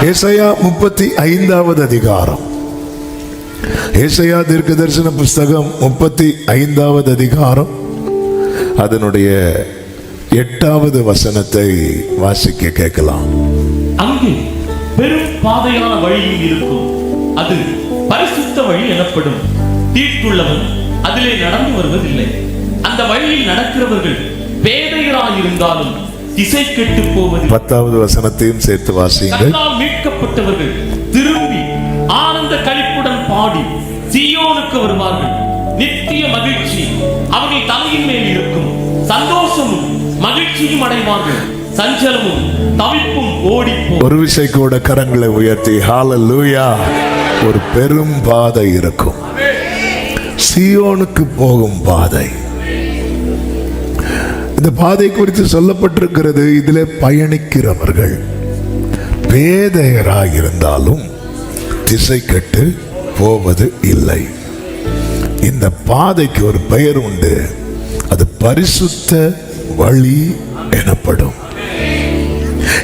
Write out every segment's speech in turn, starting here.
ஏசாயா 35வது அதிகாரம். ஏசாயா தீர்க்க தரிசன புஸ்தகம் 35வது அதிகாரம், அதனுடைய 8வது வசனத்தை வாசிக்க கேட்கலாம். அங்கே பெரும் பாதையான வழியில் இருக்கும், அது பரிசுத்த வழி எனப்படும். தீட்டுள்ளவன் அதிலே நடந்து வருவதில்லை. அந்த வழியில் நடக்கிறவர்கள் பேதையராயிருந்தாலும் திசை கெட்டு போவதில்லை. 10வது வசனத்தையும் சேர்த்து வாசியுங்கள். மீட்கப்பட்டவர்கள் திரும்பி ஆனந்த களிப்புடன் பாடி சீயோனுக்கு வருவார்கள். நித்திய மகிழ்ச்சி அவர்கள் தலையின் மேல் இருக்கும். சந்தோஷமும் மகிழ்ச்சியும் அடைவார்கள். சஞ்சலமும் தவிப்பும் ஓடிப்போம். ஒரு விசை கூட கரங்களை உயர்த்தி ஹல்லேலூயா. ஒரு பெரும் பாதை இருக்கும், சீயோனுக்கு போகும் பாதை. இந்த பாதை குறித்து சொல்லப்பட்டிருக்கிறது. இதிலே பயணிக்கிறவர்கள் பேதையராயிருந்தாலும் திசை கெட்டு போவது இல்லை. இந்த பாதைக்கு ஒரு பெயர் உண்டு, அது பரிசுத்த வழி எனப்படும்.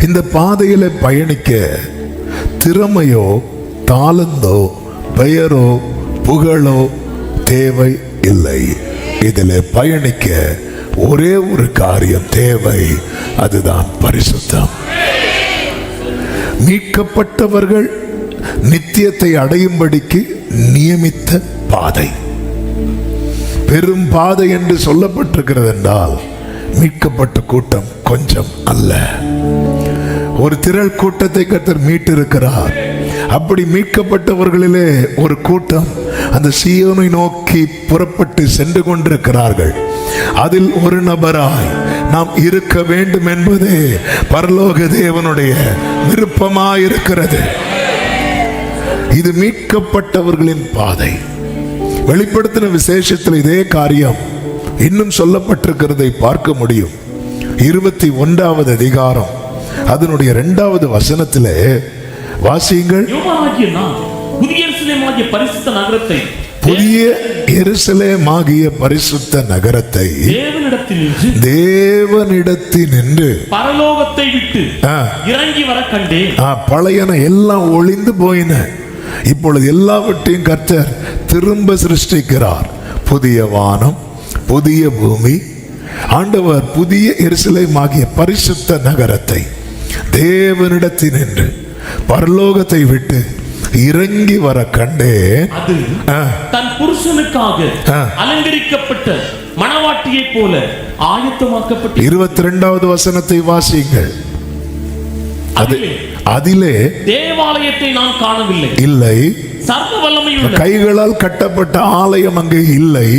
இந்த பாதையில பயணிக்க திறமையோ தாளந்தோ பெயரோ புகழோ தேவை இல்லை. இதில் பயணிக்க ஒரே ஒரு காரியம் தேவை, அதுதான் பரிசுத்தம். மீட்கப்பட்டவர்கள் நித்தியத்தை அடையும்படிக்கு நியமித்த பாதை, பெரும் பாதை என்று சொல்லப்பட்டிருக்கிறது என்றால் மீட்கப்பட்ட கூட்டம் கொஞ்சம் அல்ல. ஒரு திரள் கூட்டத்தை கர்த்தர் மீட்டிருக்கிறார். அப்படி மீட்கப்பட்டவர்களிலே ஒரு கூட்டம் அந்த சீயோனை நோக்கி புறப்பட்டு சென்று கொண்டிருக்கிறார்கள். அதில் ஒரு நபராய் நாம் இருக்க வேண்டும் என்பதே பரலோக தேவனுடைய விருப்பமாயிருக்கிறது. இது மீட்கப்பட்டவர்களின் பாதை. வெளிப்படுத்தின விசேஷத்தில் இதே காரியம் இன்னும் சொல்லப்பட்டிருக்கிறதை பார்க்க முடியும். 21வது அதிகாரம் அதனுடைய 2வது வசனத்திலே வாசியுங்கள். புதிய எருசலேமாகிய பரிசுத்த நகரத்தை தேவனிடத்தினின்று பரலோகத்தை விட்டு இறங்கி வர கண்டேன். பழையன எல்லாம் ஒளிந்து போயின, இப்பொழுது எல்லாவற்றையும் கர்த்தர் திரும்ப சிருஷ்டிக்கிறார். புதிய வானம், புதிய பூமி. ஆண்டவர் புதிய எருசலேமாகிய பரிசுத்த நகரத்தை தேவனிடத்தினின்று பரலோகத்தை விட்டு இறங்கி வர கண்டே. தன் புருஷனுக்காக அலங்கரிக்கப்பட்ட மணவாட்டியை போல ஆயத்தமாக்கப்பட்ட 22வது வசனத்தை வாசியுங்கள். அதிலே தேவாலயத்தை நான் காணவில்லை. இல்லை, சர்வ வல்லமையுள்ள கைகளால் கட்டப்பட்ட ஆலயம் அங்கே இல்லை.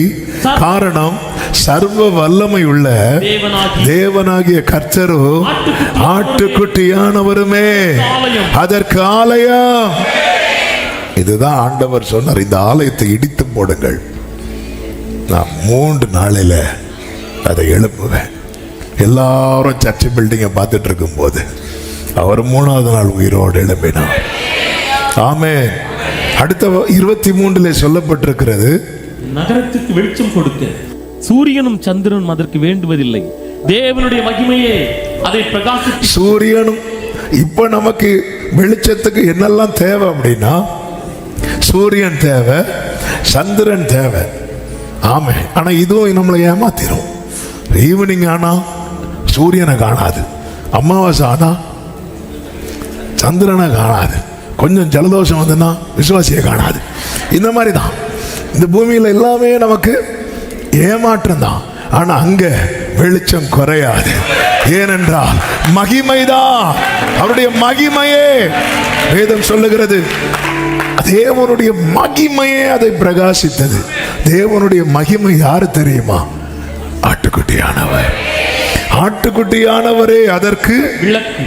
காரணம், சர்வ வல்லமை உள்ள தேவனாகிய கர்த்தரோ ஆட்டுக்குட்டியானவருமே அதற்கு ஆலயம். இதுதான் ஆண்டவர் சொன்னார், இந்த ஆலயத்தை இடித்து போடுங்கள், நான் 3 நாளில் அதை எழுப்புவேன். எல்லாரும் சர்ச் பில்டிங்கை பார்த்துட்டு இருக்கும் போது அவர் 3வது நாள் உயிரோடு எழுப்பினார். ஆமென். அடுத்த 23 சொல்லப்பட்டிருக்கிறது, நகரத்துக்கு வெளிச்சம் கொடுக்க சூரியனும் சந்திரனும் அதற்கு வேண்டுவதில்லை, தேவனுடைய மகிமையே அதை பிரகாசித்து. சூரியனும் இப்ப நமக்கு வெளிச்சத்துக்கு என்னெல்லாம் தேவை அப்படின்னா, சூரியன் தேவை, சந்திரன் தேவை. ஆமே. ஆனா இதுவும் நம்மளை ஏமாத்திரும். ஈவினிங் ஆனா சூரியனை காணாது, அமாவாசை ஆனா சந்திரனை காணாது, கொஞ்சம் ஜலதோஷம் வந்துன்னா விசுவாசியை காணாது. இந்த மாதிரி தான் இந்த பூமியில் எல்லாமே நமக்கு ஏமாற்றம் தான். ஆனா அங்க வெளிச்சம் குறையாது. ஏனென்றால் மகிமைதான், அவருடைய மகிமையே வேதம் சொல்லுகிறது. தேவனுடைய மகிமையே அதை பிரகாசித்தது. தேவனுடைய மகிமை யாரு தெரியுமா? ஆட்டுக்குட்டியானவர். ஆட்டுக்குட்டியானவரே அதற்கு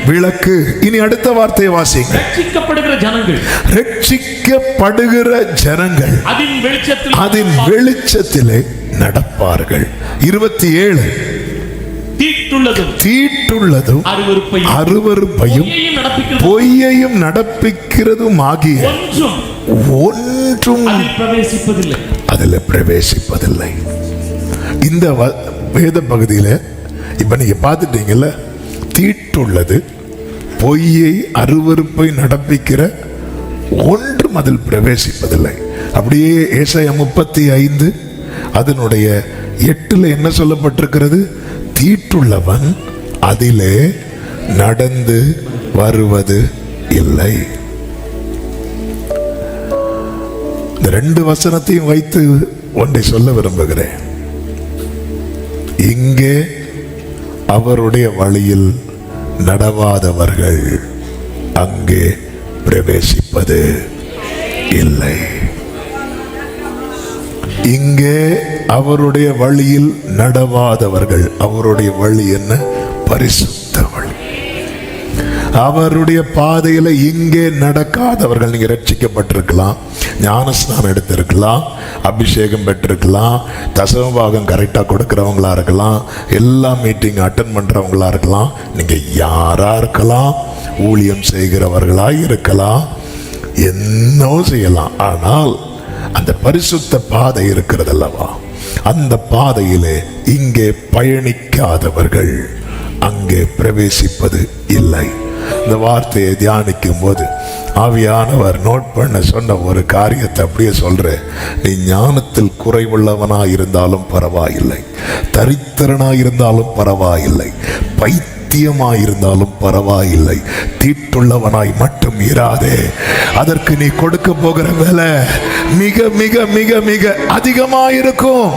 விளக்கு. இனி அடுத்த வார்த்தையை வாசிங்க. ரட்சிக்கப்படுகிற ஜனங்கள், ரட்சிக்கப்படுகிற ஜனங்கள் அதின் வெளிச்சத்திலே நடப்பார்கள். 27 தீட்டுள்ளதும் அருவருப்பையும் பொய்யையும் நடப்பிக்கிறதும் ஆகிய ஒன்றும் அதில் பிரவேசிப்பதில்லை. இந்த வேத பகுதியில் இப்ப நீங்க பார்த்துட்டீங்கல்ல, தீட்டுள்ளது பொய்யை அருவருப்பை நடப்பிக்கிற ஒன்றும் அதில் பிரவேசிப்பதில்லை. அப்படியே ஏசாயா 35 அதனுடைய 8 என்ன சொல்லப்பட்டிருக்கிறது? தீட்டுள்ளவன் அதிலே நடந்து வருவது இல்லை. இந்த 2 வசனத்தையும் வைத்து ஒன்றை சொல்ல விரும்புகிறேன். இங்கே அவருடைய வழியில் நடவாதவர்கள் அங்கே பிரவேசிப்பது இல்லை. இங்கே அவருடைய வழியில் நடவாதவர்கள், அவருடைய வழி என்ன? பரிசுத்த வழி. அவருடைய பாதையில இங்கே நடக்காதவர்கள், நீங்க ரட்சிக்கப்பட்டிருக்கலாம், ஞானஸ்நானம் எடுத்திருக்கலாம், அபிஷேகம் பெற்றிருக்கலாம், தசமபாகம் கரெக்டா கொடுக்கிறவங்களா இருக்கலாம், எல்லா மீட்டிங் அட்டன் பண்றவங்களா இருக்கலாம், நீங்க யாரா இருக்கலாம், ஊழியம் செய்கிறவர்களாய் இருக்கலாம், என்னவோ செய்யலாம். ஆனால் அந்த பரிசுத்த பாதை இருக்கிறது அல்லவா, அந்த பாதையிலே இங்கே பயணிக்காதவர்கள் அங்கே பிரவேசிப்பது இல்லை. இந்த வார்த்தையை தியானிக்கும் போது ஆவியானவர் நோட் பண்ண சொன்ன ஒரு காரியத்தை அப்படியே சொல்றேன். நீ ஞானத்தில் குறைவுள்ளவனாய் இருந்தாலும் பரவாயில்லை, தரித்திரனாய் இருந்தாலும் பரவாயில்லை, பைத்தியமாயிருந்தாலும் பரவாயில்லை, தீட்டுள்ளவனாய் மட்டும் இராதே. அதற்கு நீ கொடுக்க போகிற வேலை மிக மிக மிக மிக அதிகமாயிருக்கும்.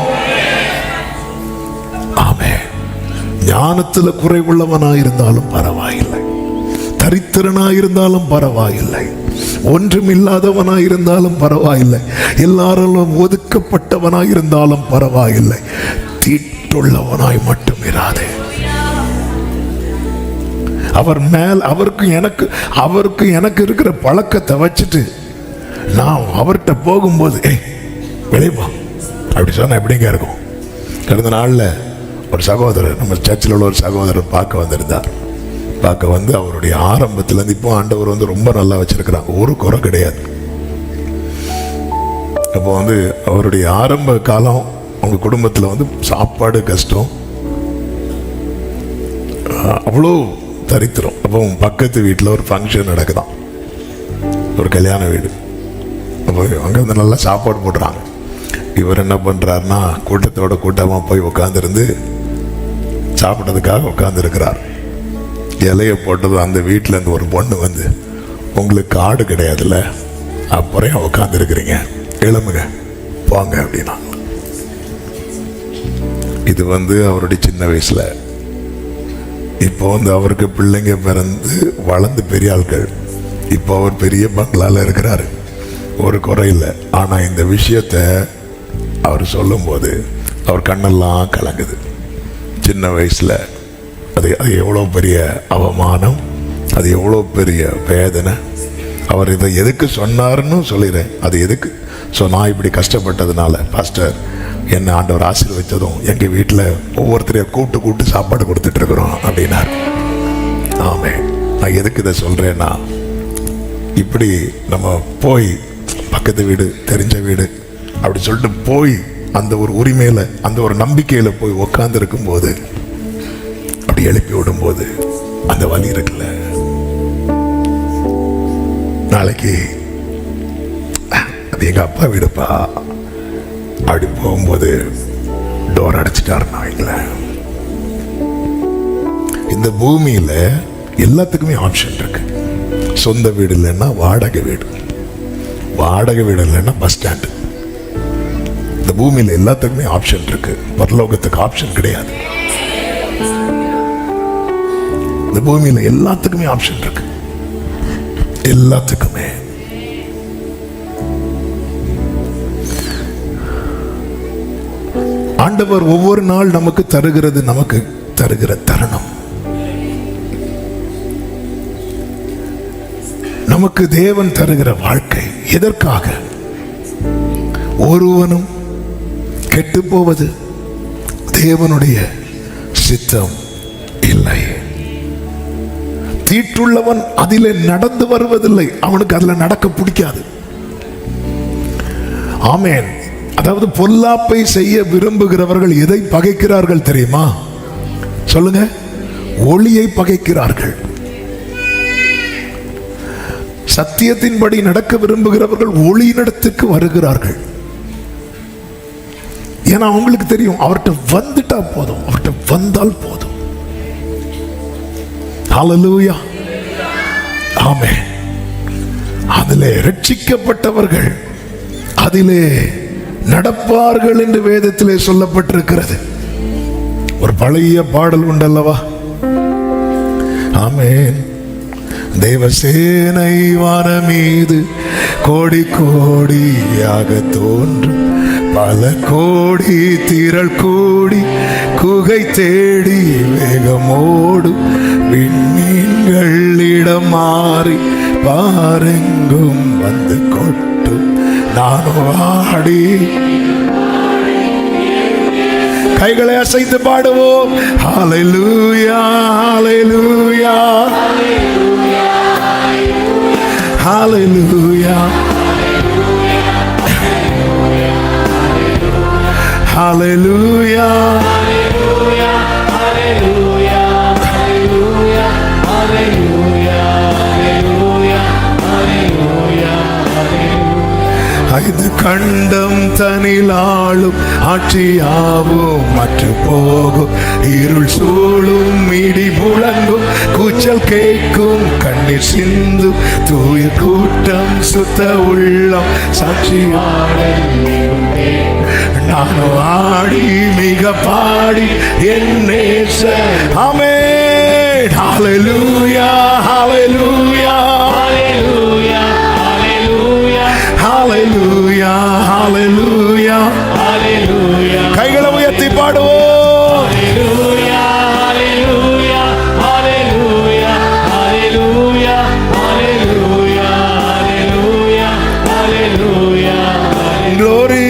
ஆமே. ஞானத்தில் குறைவுள்ளவனாயிருந்தாலும் பரவாயில்லை, தரித்திரனாயிருந்தாலும் பரவாயில்லை, ஒன்றுமில்லாதவனாயிருந்தாலும் பரவாயில்லை, எல்லாரும் ஒதுக்கப்பட்டவனாயிருந்தாலும் பரவாயில்லை, தீட்டுள்ளவனாய் மட்டும் இராதே. அவர் மேல் அவருக்கு எனக்கு இருக்கிற பழக்கத்தை வச்சுட்டு நான் அவர்கிட்ட போகும்போது விளைவா அப்படி சொன்னா எப்படிங்க இருக்கும்? கடந்த நாளில் ஒரு சகோதரர், நம்ம சர்ச்சில் உள்ள ஒரு சகோதரர் பார்க்க வந்திருந்தார். பார்க்க வந்து அவருடைய ஆரம்பத்திலேருந்து இப்போ ஆண்டவர் வந்து ரொம்ப நல்லா வச்சிருக்கிறாங்க, ஒரு குறை கிடையாது. அப்போ வந்து அவருடைய ஆரம்ப காலம் அவங்க குடும்பத்தில் வந்து சாப்பாடு கஷ்டம், அவ்வளோ தரித்திரம். அப்போ பக்கத்து வீட்டில் ஒரு ஃபங்க்ஷன் நடக்குதான், ஒரு கல்யாண வீடு. அப்போ அங்கே வந்து நல்லா சாப்பாடு போடுறாங்க. இவர் என்ன பண்ணுறாருன்னா கூட்டத்தோட கூட்டமாக போய் உட்காந்துருந்து சாப்பிட்றதுக்காக உட்காந்துருக்கிறார். இலையை போட்டது அந்த வீட்டில் இருந்து ஒரு பொண்ணு வந்து, உங்களுக்கு ஆடு கிடையாதுல்ல, அப்புறம் உட்காந்துருக்கிறீங்க, எழுமுங்க போங்க அப்படின்னா. இது வந்து அவருடைய சின்ன வயசில். இப்போ வந்து அவருக்கு பிள்ளைங்க பிறந்து வளர்ந்து பெரிய ஆட்கள். இப்போ அவர் பெரிய பங்களால இருக்கிறாரு, ஒரு குறை இல்லை. ஆனால் இந்த விஷயத்தை அவர் சொல்லும்போது அவர் கண்ணெல்லாம் கலங்குது. சின்ன வயசில் அது எவ்வளோ பெரிய அவமானம், அது எவ்வளோ பெரிய வேதனை. அவர் இதை எதுக்கு சொன்னார்னு சொல்லிடுறேன். அது எதுக்கு நான் இப்படி கஷ்டப்பட்டதுனால பாஸ்டர் என்ன ஆண்டவர் ஆசீர்வதித்ததும் எங்கள் வீட்டில் ஒவ்வொருத்தரையும் கூட்டு சாப்பாடு கொடுத்துட்டு இருக்கிறோம் அப்படின்னார். ஆமே. நான் எதுக்கு இதை சொல்கிறேன்னா, இப்படி நம்ம போய் பக்கத்து வீடு, தெரிஞ்ச வீடு அப்படி சொல்லிட்டு போய் அந்த ஒரு உரிமையில், அந்த ஒரு நம்பிக்கையில் போய் உட்கார்ந்து இருக்கும்போது, அப்படி எழுப்பி விடும்போது அந்த வலி இருக்குல்ல, நாளைக்கு அது எங்கள் அப்பா வீடுப்பா அப்படி போகும்போது டோர் அடைச்சிட்டாருன்னா வைங்களேன். இந்த பூமியில் எல்லாத்துக்குமே ஆப்ஷன் இருக்கு. சொந்த வீடு இல்லைன்னா வாடகை வீடு, வாடகை வீடு இல்லைன்னா பஸ் ஸ்டாண்டு. இந்த பூமியில் எல்லாத்துக்குமே ஆப்ஷன் இருக்கு, பரலோகத்துக்கு ஆப்ஷன் கிடையாது. இந்த பூமியில் எல்லாத்துக்குமே ஆப்ஷன் இருக்கு, எல்லாத்துக்குமே. ஆண்டவர் ஒவ்வொரு நாள் நமக்கு தருகிறது, நமக்கு தருகிற தருணம், நமக்கு தேவன் தருகிற வாழ்க்கை எதற்காக? ஒருவனும் கெட்டு போவது தேவனுடைய சித்தம் இல்லை. தீட்டுள்ளவன் அதிலே நடந்து வருவதில்லை, அவனுக்கு அதுல நடக்க பிடிக்காது. ஆமென். அதாவது பொல்லாப்பை செய்ய விரும்புகிறவர்கள் எதை பகைக்கிறார்கள் தெரியுமா? சொல்லுங்க. ஒளியை பகைக்கிறார்கள். சத்தியத்தின்படி நடக்க விரும்புகிறவர்கள் ஒளியினிடத்துக்கு வருகிறார்கள். ஏன்னா அவங்களுக்கு தெரியும், அவர்கிட்ட வந்துட்டா போதும், அவர்கிட்ட வந்தால் போதும். ஹல்லேலூயா, ஆமென். அதிலே ரட்சிக்கப்பட்டவர்கள் அதிலே நடப்பார்கள் என்று வேதத்திலே சொல்லப்பட்டிருக்கிறது. ஒரு பழைய பாடல் உண்டல்லவா? ஆமென். தேவசேனை வானம் மீது கோடி கோடியாக தோன்றும், பல கோடி திரள் கூடி குகை தேடி வேகமோடும், விண்மீன்கள் இடம் மாறி பாரெங்கும் வந்து கொட்டும். நானும் ஆடி கைகளை அசைத்து பாடுவோம். ஹல்லேலூயா, ஹல்லேலூயா, ஹல்லேலூயா, ஹல்லேலூயா, ஐந்து கண்டம் தனிலாளும் ஆட்சியாவும் மற்ற போகும், இருள் சூழும் இடி முழங்கும், கூச்சல் கேட்கும், கண்ணீர் சிந்தும், தூய கூட்டம் சுத்த உள்ளம் சாட்சியாட நானும் ஆடி மிக பாடி என் நேசர். ஆமென். ஹல்லேலூயா, ஹல்லேலூயா, ஹல்லேலூயா, ஹல்லேலூயா, ஹல்லேலூயா, ஹல்லேலூயா. கைகளை உயர்த்தி பாடுவோம். ஹல்லேலூயா, ஹல்லேலூயா, ஹல்லேலூயா, ஹல்லேலூயா, ஹல்லேலூயா, ஹல்லேலூயா, ஹல்லேலூயா. Glory.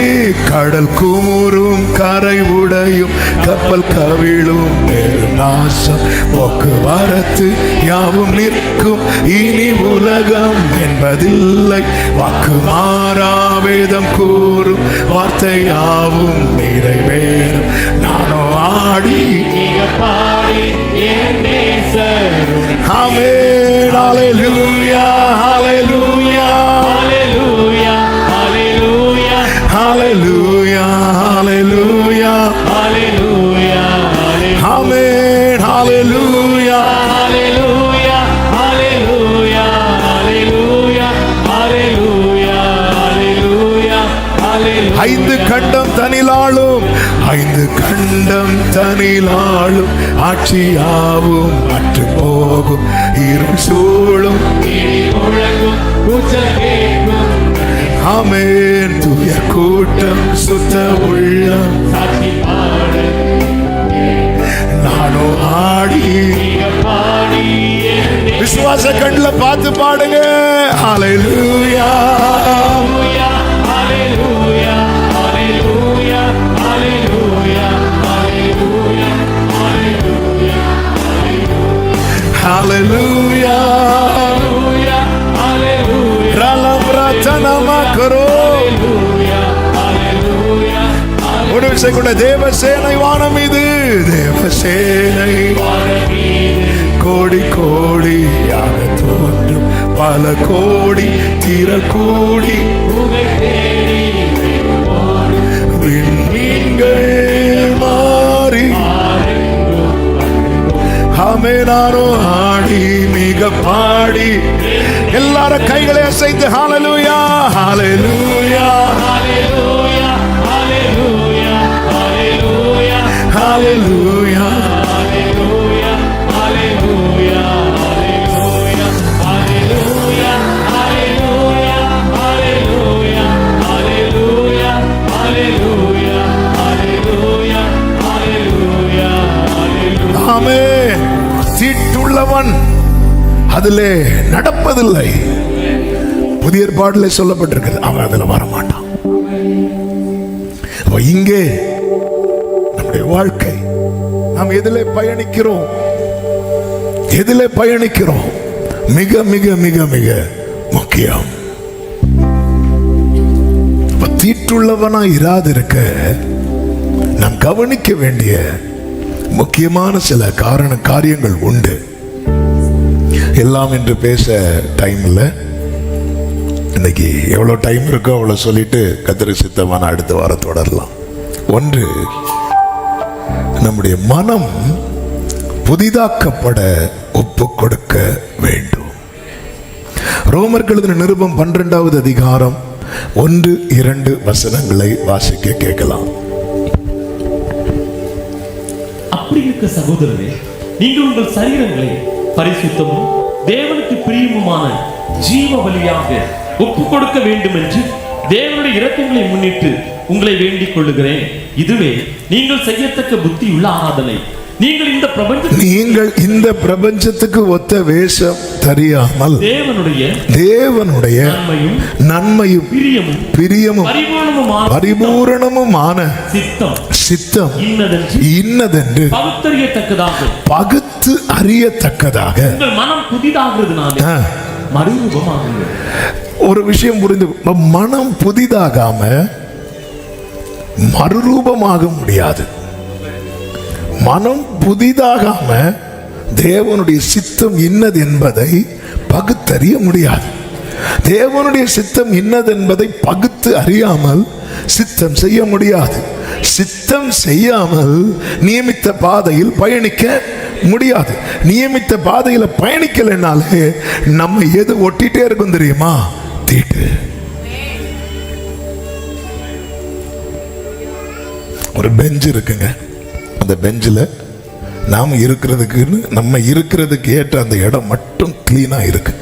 கடல் குமுறும், கரை உடையும், கப்பல் கவிழும், பெருநாசம், போக்குவரத்து யாவும் நிற்கும், இனி உலகம் என்பதில்லை, வாக்கு மாறா வேதம் கூறும், வார்த்தை யாவும் நிறைவேறும். நானும் ஆடி பாடி ஆமென். ஹல்லேலூயா, ஹல்லேலூயா, ஹல்லேலூயா, ஹல்லேலூயா, ஹல்லேலூயா, ஹல்லேலூயா, ஆமென். ஹல்லேலூயா, ஹல்லேலூயா, ஹல்லேலூயா, ஹல்லேலூயா, ஹல்லேலூயா, ஹல்லேலூயா. ஐந்து கண்டம் தனிலாளும், ஐந்து கண்டம் தனிலாளும், ஆட்சியாவும் அற்று போகும், இருள் சூழும், ஆமென். தூய கூட்டம் சுத்த உள்ளம் நானோ ஆடி விசுவாச கண்ணுல பார்த்து பாடுங்க. ஹல்லேலூயா, ஹல்லேலூயா, ஹல்லேலூயா, ஹல்லேலூயா, ஹல்லேலூயா, ஹல்லேலூயா, ஒரு விஷயம் கூட, தேவசேனை வானம் மீது, தேவசேனை கோடி கோடியாக தோன்றும், பல கோடி திரள் கூடி விண்மீன்கள் மாறி ஆமெனாரோ ஆடி மிக பாடி எல்லாரும் கைகளை அசைத்து ஹல்லேலூயா, ஹல்லேலூயா, ஹல்லேலூயா, ஹல்லேலூயா, ஹல்லேலூயா, ஹல்லேலூயா, ஹல்லேலூயா, ஹல்லேலூயா, ஹல்லேலூயா, ஹல்லேலூயா, ஹல்லேலூயா, ஹல்லேலூயா, ஹல்லேலூயா, ஹல்லேலூயா, ஹல்லேலூயா, ஹல்லேலூயா. ஆமென். தீட்டுள்ளவன் அதிலே நடப்பதில்லை. புதிய ஏற்பாட்டிலே சொல்லப்பட்டிருக்கிறது, அவன் அதில் வரமாட்டான். இங்கே நம்முடைய வாழ்க்கை, நாம் எதிலே பயணிக்கிறோம், எதிலே பயணிக்கிறோம், மிக மிக மிக மிக முக்கியம். தீட்டுள்ளவனா இராதிருக்க நாம் கவனிக்க வேண்டிய முக்கியமான சில காரியங்கள் உண்டு. எல்லாம் என்று பேச டைம் இல்லை. இன்னைக்கு எவ்வளோ டைம் இருக்கோ அவ்வளோ சொல்லிட்டு கர்த்தர் சித்தமான அடுத்த வாரம் தொடரலாம். ஒன்று, நம்முடைய மனம் புதிதாக்கப்பட ஒப்பு கொடுக்க வேண்டும். ரோமர்கள் எழுதின நிருபம் 12வது அதிகாரம் 1-2 வசனங்களை வாசிக்க கேட்கலாம். அப்படி இருக்க சகோதரரே, நீங்கள் உங்கள் சரீரங்களை பரிசுத்தமும் தேவனுக்கு பிரியமுமான ஜீவ பலியாக ஒப்பு கொடுக்க வேண்டும் என்று தேவனுடைய இரக்கங்களை முன்னிட்டு உங்களை வேண்டிக் கொள்ளுகிறேன். இதுவே நீங்கள் செய்யத்தக்க புத்தியுள்ள ஆராதனை. நீங்கள் இந்த பிரபஞ்சத்துக்கு ஒத்த வேஷம் தெரியாமல் தேவனுடைய நன்மையும் பிரியமும் பரிபூரணமுமான சித்தம் இன்னதென்று பகுத்து அறியத்தக்கதாக மனம் புதிதாகிறதுனால மறுரூபமாகுங்கள். ஒரு விஷயம் புரிந்து, மனம் புதிதாகாம மறுரூபமாக முடியாது. மனம் புதிதாகாம தேவனுடைய சித்தம் இன்னது என்பதை பகுத்தறிய முடியாது. தேவனுடைய சித்தம் இன்னது என்பதை பகுத்து அறியாமல் சித்தம் செய்ய முடியாது. சித்தம் செய்யாமல் நியமித்த பாதையில் பயணிக்க முடியாது. நியமித்த பாதையில பயணிக்கலைனாலே நம்ம எது ஒட்டிட்டே இருக்கும் தெரியுமா? தீட்டு. ஒரு பெஞ்ச் இருக்குங்க. அந்த பெஞ்சில் நாம் இருக்கிறதுக்குன்னு நம்ம இருக்கிறதுக்கு ஏற்ற அந்த இடம் மட்டும் கிளீனாக இருக்கு.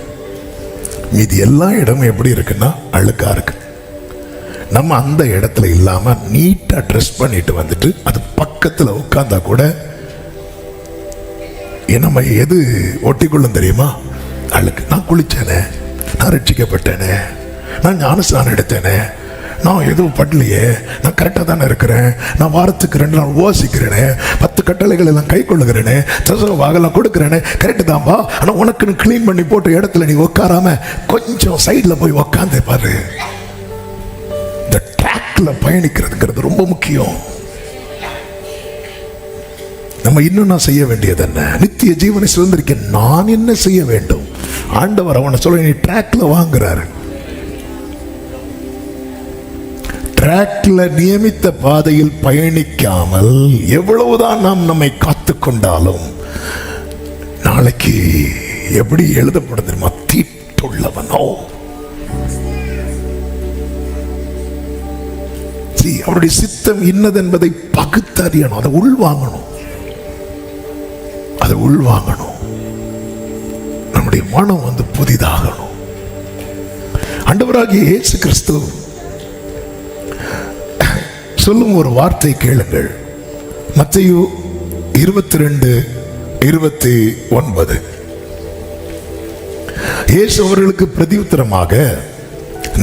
மீதி எல்லா இடமும் எப்படி இருக்குன்னா அழுக்கா இருக்கு. நம்ம அந்த இடத்துல இல்லாமல் நீட்டாக ட்ரெஸ் பண்ணிட்டு வந்துட்டு அது பக்கத்தில் உட்கார்ந்தா கூட நம்ம எது ஒட்டிக்கொள்ளும் தெரியுமா? அழுக்கு. நான் குளிச்சேனே, நான் ரட்சிக்கப்பட்டேனே, நான் ஞானஸ்நானம் எடுத்தேனே, நான் எதுவும் படலையே, நான் கரெக்டாக தானே இருக்கிறேன், நான் வாரத்துக்கு 2 நாள் உபவாசிக்கிறேனே, 10 கட்டளைகள் எல்லாம் கை கொள்ளுகிறேனே, தசவாகலாம் கொடுக்குறேனே, கரெக்டு தான்பா. ஆனால் உனக்குன்னு க்ளீன் பண்ணி போட்ட இடத்துல நீ உட்காராம கொஞ்சம் சைடில் போய் உட்காந்து பாரு. இந்த ட்ராக்ல பயணிக்கிறதுங்கிறது ரொம்ப முக்கியம். நம்ம இன்னும் நான் செய்ய வேண்டியது என்ன? நித்திய ஜீவனை சுதந்திரிக்க நான் என்ன செய்ய வேண்டும்? ஆண்டவர் அவனை சொல்ல, நீ ட்ராக்ல வாங்குறாரு. ட்ராக்ல நியமித்த பாதையில் பயணிக்காமல் எவ்வளவுதான் நாம் நம்மை காத்து கொண்டாலும் நாளைக்கு எப்படி எழுதப்படும் தெரியுமா? தீட்டுள்ளவனோ. அவருடைய சித்தம் இன்னது என்பதை பகுத்தறியணும். அதை உள்வாங்கணும். நம்முடைய மனம் புதிதாகணும். ஆண்டவராகிய இயேசு கிறிஸ்து சொல்லும் ஒரு வார்த்தை கேளுங்கள். மத்தேயு 22:29. இயேசு அவர்களுக்கு பிரதியுத்தரமாக,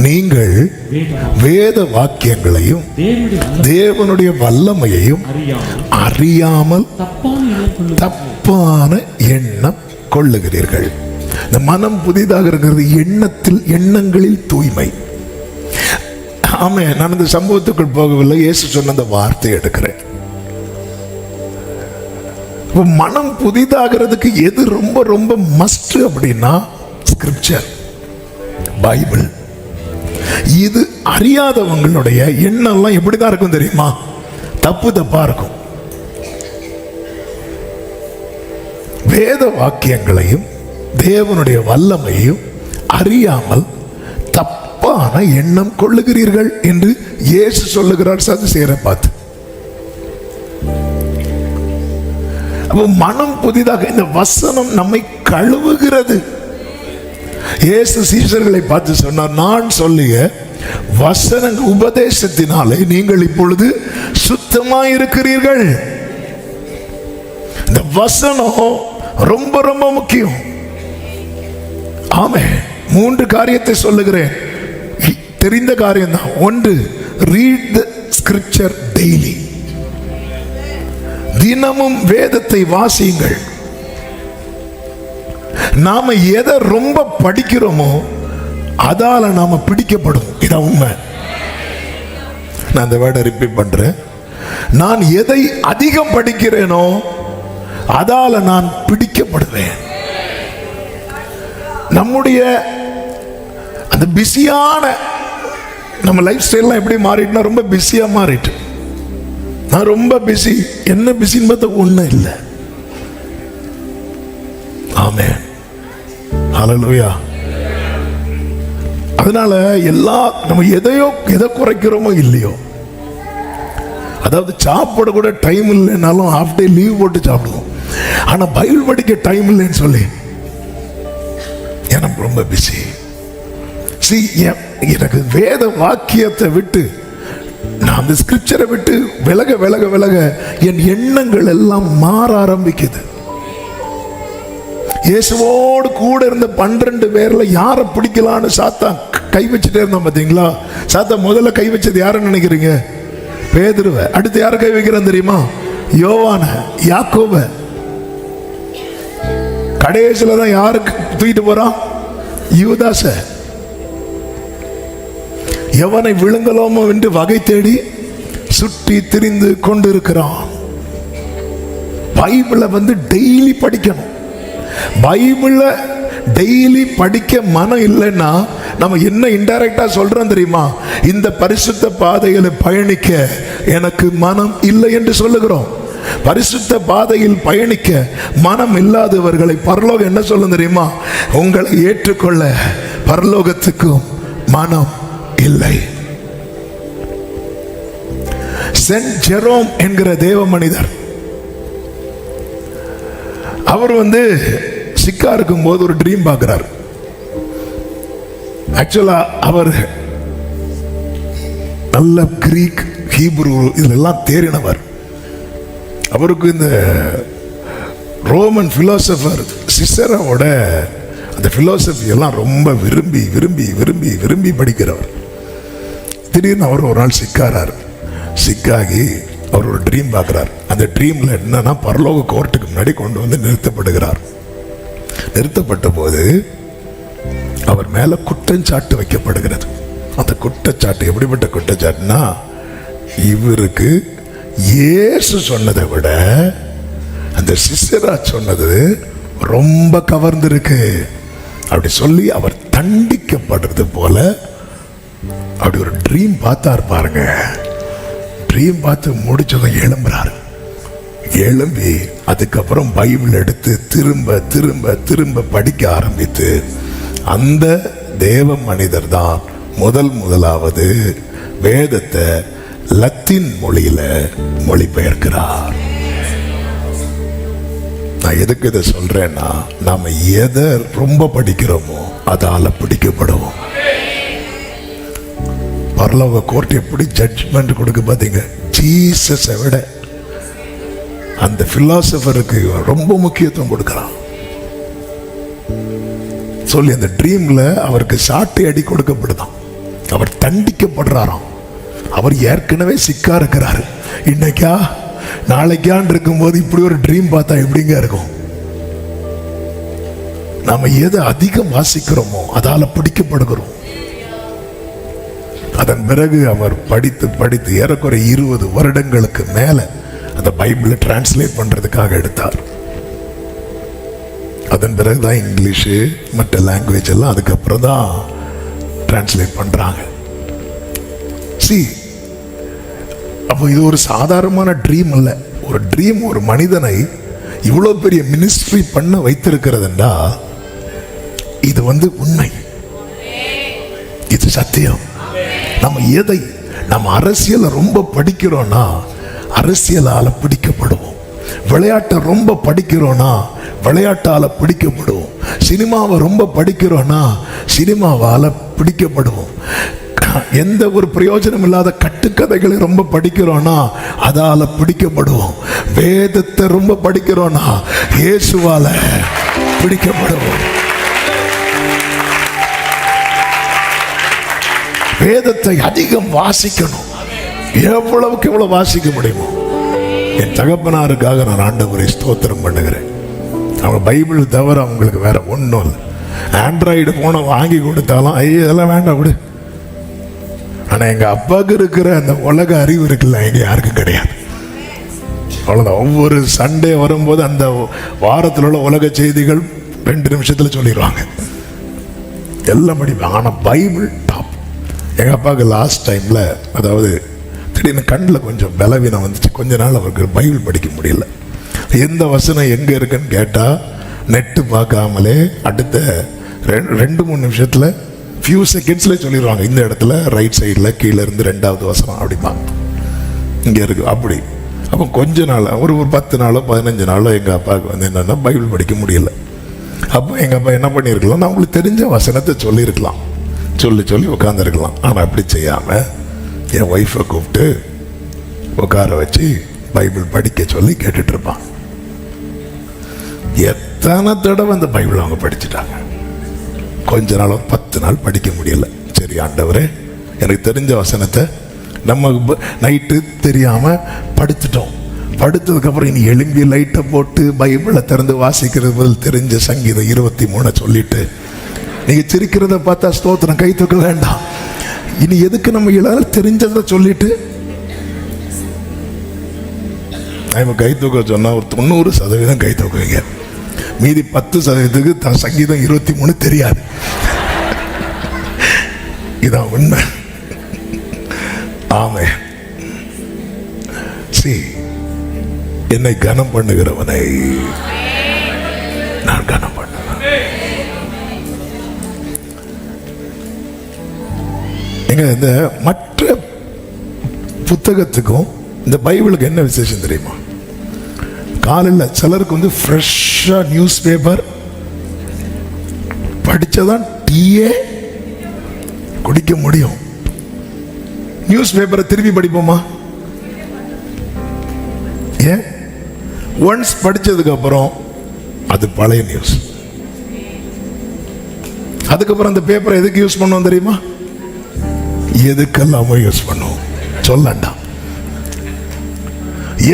நீங்கள் வேத வாக்கியங்களையும் தேவனுடைய வல்லமையையும் அறியாமல் தப்பான எண்ணம் கொள்ளுகிறீர்கள். இந்த மனம் புதிதாக இருக்கிறது எண்ணங்களில் தூய்மை. ஆமே, நான் இந்த சம்பவத்துக்குள் போகவில்லை. இயேசு சொன்ன அந்த வார்த்தை எடுக்கிறேன். மனம் புதிதாகிறதுக்கு எது ரொம்ப ரொம்ப மஸ்ட் அப்படின்னா ஸ்கிரிப்சர், பைபிள். இது அறியாதவங்களுடைய எண்ணம்லாம் எப்படிதான் இருக்கும் தெரியுமா? தப்பா இருக்கும். வேத வாக்கியங்களையும் தேவனுடைய வல்லமையையும் அறியாமல் தப்பான எண்ணம் கொள்ளுகிறீர்கள் என்று இயேசு சொல்லுகிறார் சதுசேயரை பார்த்து. மனம் புதிதாக இந்த வசனம் நம்மை கழுவுகிறது. இயேசு சீஷர்களை பார்த்து சொன்னார், நான் சொல்லிய வசன உபதேசத்தினாலே நீங்கள் இப்பொழுது சுத்தமாய் இருக்கிறீர்கள். இந்த வசனம் ரொம்ப ரொம்ப முக்கியம். ஆமே, 3 காரியத்தை சொல்லுகிறேன். தெரிந்த காரியம் தான். 1, read the scripture daily. தினமும் வேதத்தை வாசியுங்கள். நாம எதை ரொம்ப படிக்கிறோமோ அதால நாம பிடிக்கப்படும். இதான் உண்மை. நான் அந்த வேர்டை ரிப்பீட் பண்றேன். நான் எதை அதிகம் படிக்கிறேனோ அதால நான் பிடிக்கப்படுவேன். நம்முடைய அந்த பிஸியான நம்ம லைஃப் ஸ்டைல்லாம் எப்படி மாறிட்டுனா ரொம்ப பிஸியா மாறிட்டு. நான் ரொம்ப பிஸி, என்ன பிஸின்னு பார்த்தா ஒன்றும் இல்லை. ஆமென், ஹல்லேலூயா. அதனால நம்ம எதை குறைக்கிறோமோ இல்லையோ, அதாவது சாப்பிட கூட டைம் இல்லைன்னாலும் ஹாஃப் டே லீவ் போட்டு சாப்பிடுவோம். ஆனா பைபிள் படிக்க டைம் இல்லைன்னு சொல்லி எனக்கு ரொம்ப பிஸி. எனக்கு வேத வாக்கியத்தை விட்டு, நான் அந்த ஸ்கிரிப்சரை விட்டு விலக விலக விலக என் எண்ணங்கள் எல்லாம் மாற ஆரம்பிக்குது. இயேசுவோடு கூட இருந்த 12 பேர்ல யாரை பிடிக்கலான்னு சாத்தான் கை வச்சுட்டே இருந்தான். பாத்தீங்களா? சாத்தான் முதல்ல கை வச்சது யாருன்னு நினைக்கிறீங்க? பேதுருவை. அடுத்து யாரை கை வைக்கிறான் தெரியுமா? யோவான, யாக்கோப. கடைசியில தான் யாருக்கு தூக்கிட்டு போறான்? யூதாச. எவனை விழுங்கலாமோ என்று வகை தேடி சுற்றி திரிந்து கொண்டிருக்கிறான். பைபிளை டெய்லி படிக்கணும். பைபிளை டெய்லி படிக்க மனம் இல்லைன்னா நம்ம என்ன இன்டைரக்டா சொல்றோம் தெரியுமா? இந்த பரிசுத்த பாதையில பயணிக்க எனக்கு மனம் இல்லை என்று சொல்லுகிறோம். பரிசுத்த பாதையில் பயணிக்க மனம் இல்லாதவர்களை பரலோகம் என்ன சொல்லும் தெரியுமா? உங்களை ஏற்றுக்கொள்ள பரலோகத்துக்கும் மனம் இல்லை. சென்ட் ஜெரோம் என்கிற தேவ மனிதர், அவர் சிக்கா இருக்கும் போது ஒரு ட்ரீம் பார்க்கிறார். ஆக்சுவலா அவர் நல்ல கிரீக், ஹீப்ரு இதெல்லாம் தேறினவர். அவருக்கு இந்த ரோமன் பிலோசபர் சிசரோட அந்த பிலோசபி எல்லாம் ரொம்ப விரும்பி விரும்பி விரும்பி விரும்பி படிக்கிறவர். திடீர்னு அவர் ஒரு நாள் சிக்காரார். சிக்காகி அவர் ஒரு ட்ரீம் பார்க்கிறார். அந்த ட்ரீம்ல என்னன்னா, பரலோக கோர்ட்டுக்கு முன்னாடி கொண்டு நிறுத்தப்படுகிறார். நிறுத்தப்பட்ட போது அவர் மேல குற்றச்சாட்டு வைக்கப்படுகிறது. அந்த குற்றச்சாட்டு எப்படிப்பட்ட குற்றச்சாட்டுனா, இவருக்கு இயேசு சொன்னதை விட அந்த சிசரா சொன்னது ரொம்ப கவர்ந்திருக்கு அப்படி சொல்லி அவர் தண்டிக்கப்படுறது போல அப்படி ஒரு ட்ரீம் பார்த்தார் பாருங்க. ட்ரீம் பார்த்து முடிச்சதும் எழும்புறாரு. எழும்பி அதுக்கப்புறம் பைபிள் எடுத்து திரும்ப திரும்ப திரும்ப படிக்க ஆரம்பித்து அந்த தேவ மனிதர் தான் முதலாவது வேதத்தை லத்தீன் மொழியில மொழிபெயர்க்கிறார். நான் எதுக்கு இதை சொல்றேன்னா, நாம எதை ரொம்ப படிக்கிறோமோ அதால பிடிக்கப்படுவோம். பரலோக கோர்ட் எப்படி ஜட்ஜ்மெண்ட் கொடுக்க பாத்தீங்க? ஜீசஸை விட அந்த பிலாசபருக்கு ரொம்ப முக்கியத்துவம் கொடுக்கிறான் சொல்லி அந்த ட்ரீம்ல அவருக்கு சாட்டை அடி கொடுக்கப்படுதான். அவர் தண்டிக்கப்படுறாராம். அவர் ஏற்கனவே சிக்கா இருக்கிறாரு. இன்னைக்கா நாளைக்கான் இருக்கும்போது இப்படி ஒரு ட்ரீம் பார்த்தா எப்படிங்க இருக்கும்? நாம எதை அதிகம் வாசிக்கிறோமோ அதால பிடிக்கப்படுகிறோம். அதன் பிறகு அவர் படித்து படித்து ஏறக்குறை 20 வருடங்களுக்கு மேல அந்த பைபிளை டிரான்ஸ்லேட் பண்றதுக்காக எடுத்தார். அதன் பிறகுதான் இங்கிலீஷு மற்ற லாங்குவேஜ் எல்லாம் அதுக்கப்புறம் தான் டிரான்ஸ்லேட் பண்றாங்க. அப்போ இது ஒரு சாதாரணமான ட்ரீம் அல்ல. ஒரு ட்ரீம் ஒரு மனிதனை இவ்வளவு பெரிய மினிஸ்ட்ரி பண்ண வைத்திருக்கிறதுண்டா இது உண்மை, இது சத்தியம். நம்ம அரசியலை ரொம்ப படிக்கிறோம்னா அரசியலால பிடிக்கப்படுவோம். விளையாட்டை ரொம்ப படிக்கிறோம்னா விளையாட்டால பிடிக்கப்படுவோம். சினிமாவை ரொம்ப படிக்கிறோம்னா சினிமாவால பிடிக்கப்படுவோம். எந்த ஒரு பிரயோஜனம் இல்லாத கட்டுக்கதைகளை ரொம்ப படிக்கிறோம்னா அதால பிடிக்கப்படுவோம். வேதத்தை ரொம்ப படிக்கிறோம்னா இயேசுவால பிடிக்கப்படுவோம். வேதத்தை அதிகம் வாசிக்கணும். எவ்வளவுக்கு எவ்வளவு வாசிக்க முடியுமோ. என் தகப்பனாருக்காக நான் ஆண்டவரை ஸ்தோத்திரம் பண்ணுகிறேன். அவங்க பைபிள் தவிர அவங்களுக்கு வேற ஒன்றும் இல்லை. ஆண்ட்ராய்டு போனை வாங்கி கொடுத்தாலும் ஐயோ இதெல்லாம் வேண்டாம் விடு. ஆனால் எங்கள் அப்பாவுக்கு இருக்கிற அந்த உலக அறிவு இருக்குல்ல, எங்க யாருக்கும் கிடையாது. அவ்வளோதான். ஒவ்வொரு சண்டே வரும்போது அந்த வாரத்தில் உள்ள உலக செய்திகள் 2 நிமிஷத்தில் சொல்லிடுவாங்க. எல்லாம் படிப்பேன். ஆனால் பைபிள் டாப். எங்கள் அப்பாவுக்கு லாஸ்ட் டைமில், அதாவது திடீர்னு கண்ணில் கொஞ்சம் பலவீனம் வந்துச்சு. கொஞ்ச நாள் அவருக்கு பைபிள் படிக்க முடியல. எந்த வசனம் எங்கே இருக்குன்னு கேட்டால் நெட்டு பார்க்காமலே அடுத்த 2-3 நிமிஷத்தில் ஃபியூ செகண்ட்ஸில் சொல்லிடுவாங்க. இந்த இடத்துல ரைட் சைடில் கீழே இருந்து 2வது வசனம் அப்படிப்பாங்க, இங்கே இருக்கு அப்படி. அப்போ கொஞ்ச நாள், ஒரு 10 நாளோ 15 நாளோ எங்கள் அப்பாவுக்கு வந்து என்னென்னா பைபிள் படிக்க முடியல. அப்போ எங்கள் அப்பா என்ன பண்ணியிருக்கலாம், நான் உங்களுக்கு தெரிஞ்ச வசனத்தை சொல்லியிருக்கலாம், சொல்லி உட்காந்துருக்கலாம். ஆனால் அப்படி செய்யாமல் என் ஒய்ஃபை கூப்பிட்டு உட்கார வச்சு பைபிள் படிக்க சொல்லி கேட்டுட்ருப்பான். எத்தனை தடவை அந்த பைபிள் அவங்க படிச்சுட்டாங்க. கொஞ்ச நாள் 10 நாள் படிக்க முடியல. சரி ஆண்டவரே, எனக்கு தெரிஞ்ச வசனத்தை நம்ம நைட்டு தெரியாமல் படுத்துட்டோம். படுத்ததுக்கப்புறம் இனி எழும்பி லைட்டை போட்டு பைபிளை திறந்து வாசிக்கிறது பதில் தெரிஞ்ச சங்கீதம் 23 சொல்லிட்டு, நீங்கள் சிரிக்கிறத பார்த்தா ஸ்தோத்திரம், கை தூக்க வேண்டாம். இனி எதுக்கு நம்ம எல்லாரும் தெரிஞ்சதை சொல்லிட்டு நம்ம கை தூக்க சொன்னால் ஒரு 90% கை தூக்குவீங்க. மீதி 10% சங்கீதம் 23 தெரியாது. இதான் உண்மை. ஆமே. என்னை கனம் பண்ணுகிறவனை நான் கனம் பண்ணுவேன். எங்க இந்த மற்ற புத்தகத்துக்கும் இந்த பைபிளுக்கு என்ன விசேஷம் தெரியுமா? காலையில் சிலருக்கு வந்து ஃப்ரெஷ்ஷாக நியூஸ் பேப்பர் படித்ததான் டீயே குடிக்க முடியும். நியூஸ் பேப்பரை திருப்பி படிப்போமா? ஏன்? ஒன்ஸ் படிச்சதுக்கு அப்புறம் அது பழைய நியூஸ். அதுக்கப்புறம் அந்த பேப்பரை எதுக்கு யூஸ் பண்ணுவோம் தெரியுமா? எதுக்கெல்லாமோ யூஸ் பண்ணுவோம். சொல்லண்டா.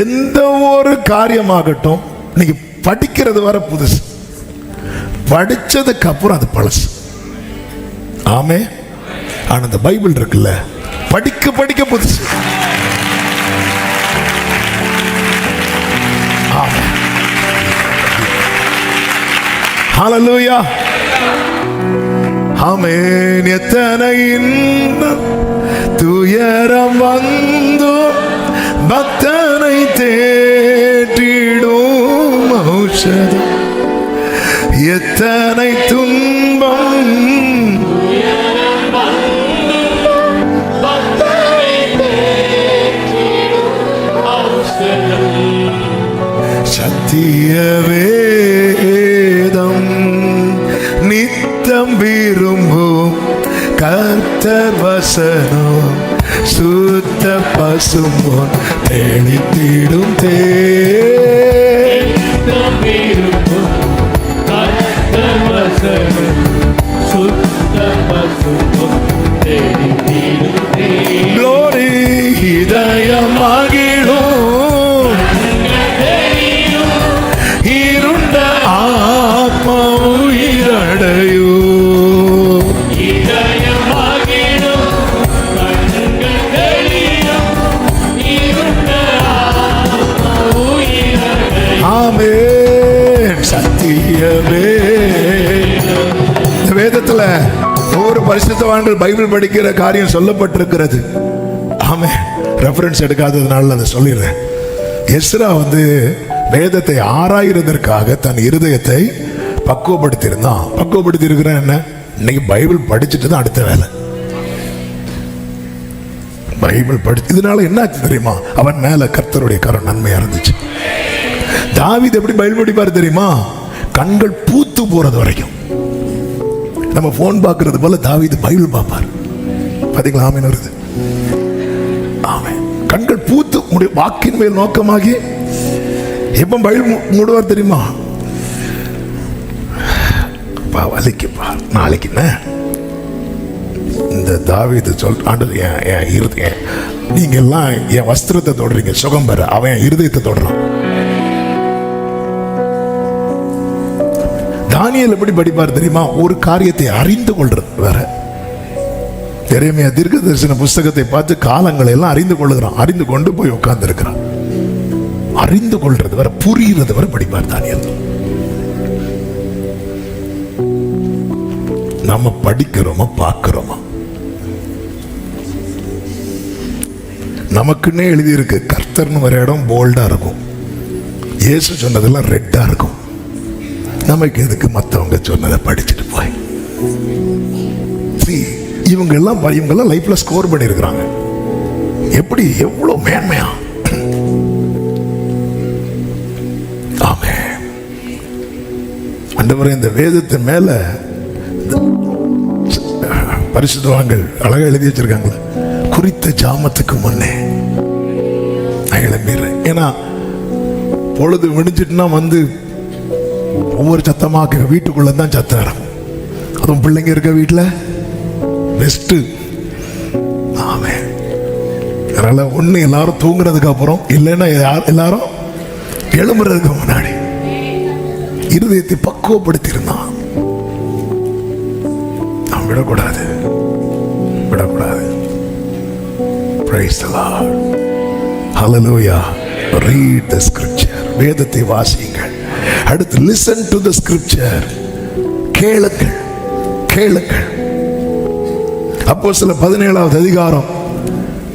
எந்த ஒரு காரியமாகட்டும், நீங்க படிக்கிறது வர புதுசு, படிச்சதுக்கு அப்புறம் அது பழசு. ஆமே. ஆனா இந்த பைபிள் இருக்குல்ல, படிக்க படிக்க புதுசு. ஆமே. ஹல்லேலூயா. ஆமென். எத்தனை இன்பம் துயரம் வந்து பக்தனை தேற்றிடும் ஔஷதம். எத்தனை துன்பம் சத்திய வேதம் நித்தம் விரும்பும் கர்த்தர் வசனம் சுத்த பசும்பொன் தெளித்திடும் Glory இதயமாகிடும் இருண்ட ஆத்மா உயிரடையோ. ஆமென். சத்தியமே. வேதத்துல ஒவ்வொரு பரிசுத்தவான்கள் பைபிள் படிக்கிற காரியம் சொல்லப்பட்டிருக்கிறது. ஆமென். ரெஃபரன்ஸ் எடுக்காததுனால அதை சொல்லிடுறேன். எஸ்ரா வந்து வேதத்தை ஆராய்வதற்காக தன் இருதயத்தை பக்குவப்படுத்தி இருந்தான். பக்குவப்படுத்தி இருக்கிறேன் என்ன, இன்னைக்கு பைபிள் படிச்சுட்டு தான் அடுத்த வேலை. பைபிள் படிச்சு இதனால என்ன ஆச்சு தெரியுமா? அவன் மேல கர்த்தருடைய கரம் நன்மையா இருந்துச்சு. தாவீது எப்படி பைபிள் படிப்பார் தெரியுமா? கண்கள் பூத்து போறது வரைக்கும். நம்ம போன் பார்க்கறது போல தாவீது பைபிள் பார்ப்பார். பாத்தீங்களா? ஆமென் வருது. ஆமென். கண்கள் பூத்து வாக்கின் மேல் நோக்கமாகி எப்ப பைபிள் மூடுவார் தெரியுமா? வலிக்குப்பா நாளைக்கு என்ன இந்த தாவீது ஆண்டது என் நீங்க எல்லாம் என் வஸ்திரத்தை தொடுறீங்க சுகம் பெற, அவன் என் இருதயத்தை தொடுறான். தானியேல் எப்படி படிப்பார் தெரியுமா? ஒரு காரியத்தை அறிந்து கொள்றது வேற. எரேமியா தீர்க்கதரிசன புஸ்தகத்தை பார்த்து காலங்களை எல்லாம் அறிந்து கொள்ளுகிறான். அறிந்து கொண்டு போய் உட்கார்ந்து இருக்கிறான். அறிந்து கொள்றது வர, புரிகிறது வர படிப்பார் தானியேல். நம்ம படிக்கிறோமா பார்க்கிறோமா? நமக்குன்னே எழுதியிருக்கு, கர்த்தர்னு ஒரு இடம் போல்டா இருக்கும், இயேசு சொன்னதெல்லாம் ரெட்டா இருக்கும். நமக்கு எதுக்கு மற்றவங்க சொன்னதை படிச்சுட்டு போய் இவங்கெல்லாம் லைஃப்ல ஸ்கோர் பண்ணியிருக்கிறாங்க. எப்படி எவ்வளவு மேன்மையா! ஆமென். ஆண்டவரே, இந்த வேதத்தின் மேல பரிசுத்தவான்கள் அழகா எழுதி வச்சிருக்காங்களே, குறித்த ஜாமத்துக்கு முன்னே நான் எழும்பிடுறேன். ஏன்னா பொழுது விடிஞ்சிட்டுனா வந்து ஒவ்வொரு சத்தமாக வீட்டுக்குள்ள தான் சத்தம் இருக்கும். அதுவும் பிள்ளைங்க இருக்க வீட்டில் பெஸ்ட். ஆமென். அதனால ஒண்ணு எல்லாரும் தூங்குறதுக்கு அப்புறம், இல்லைன்னா எல்லாரும் எழும்புறதுக்கு முன்னாடி இருதயத்தை பக்குவப்படுத்தி இருந்தான். நாம் விடக்கூடாது. Praise the Lord. Hallelujah. Read the scripture. வேதத்தை வாசியுங்கள். அடுத்து listen to the scripture. கேளுங்கள். அப்போஸ்தலர் 17வது அதிகாரம்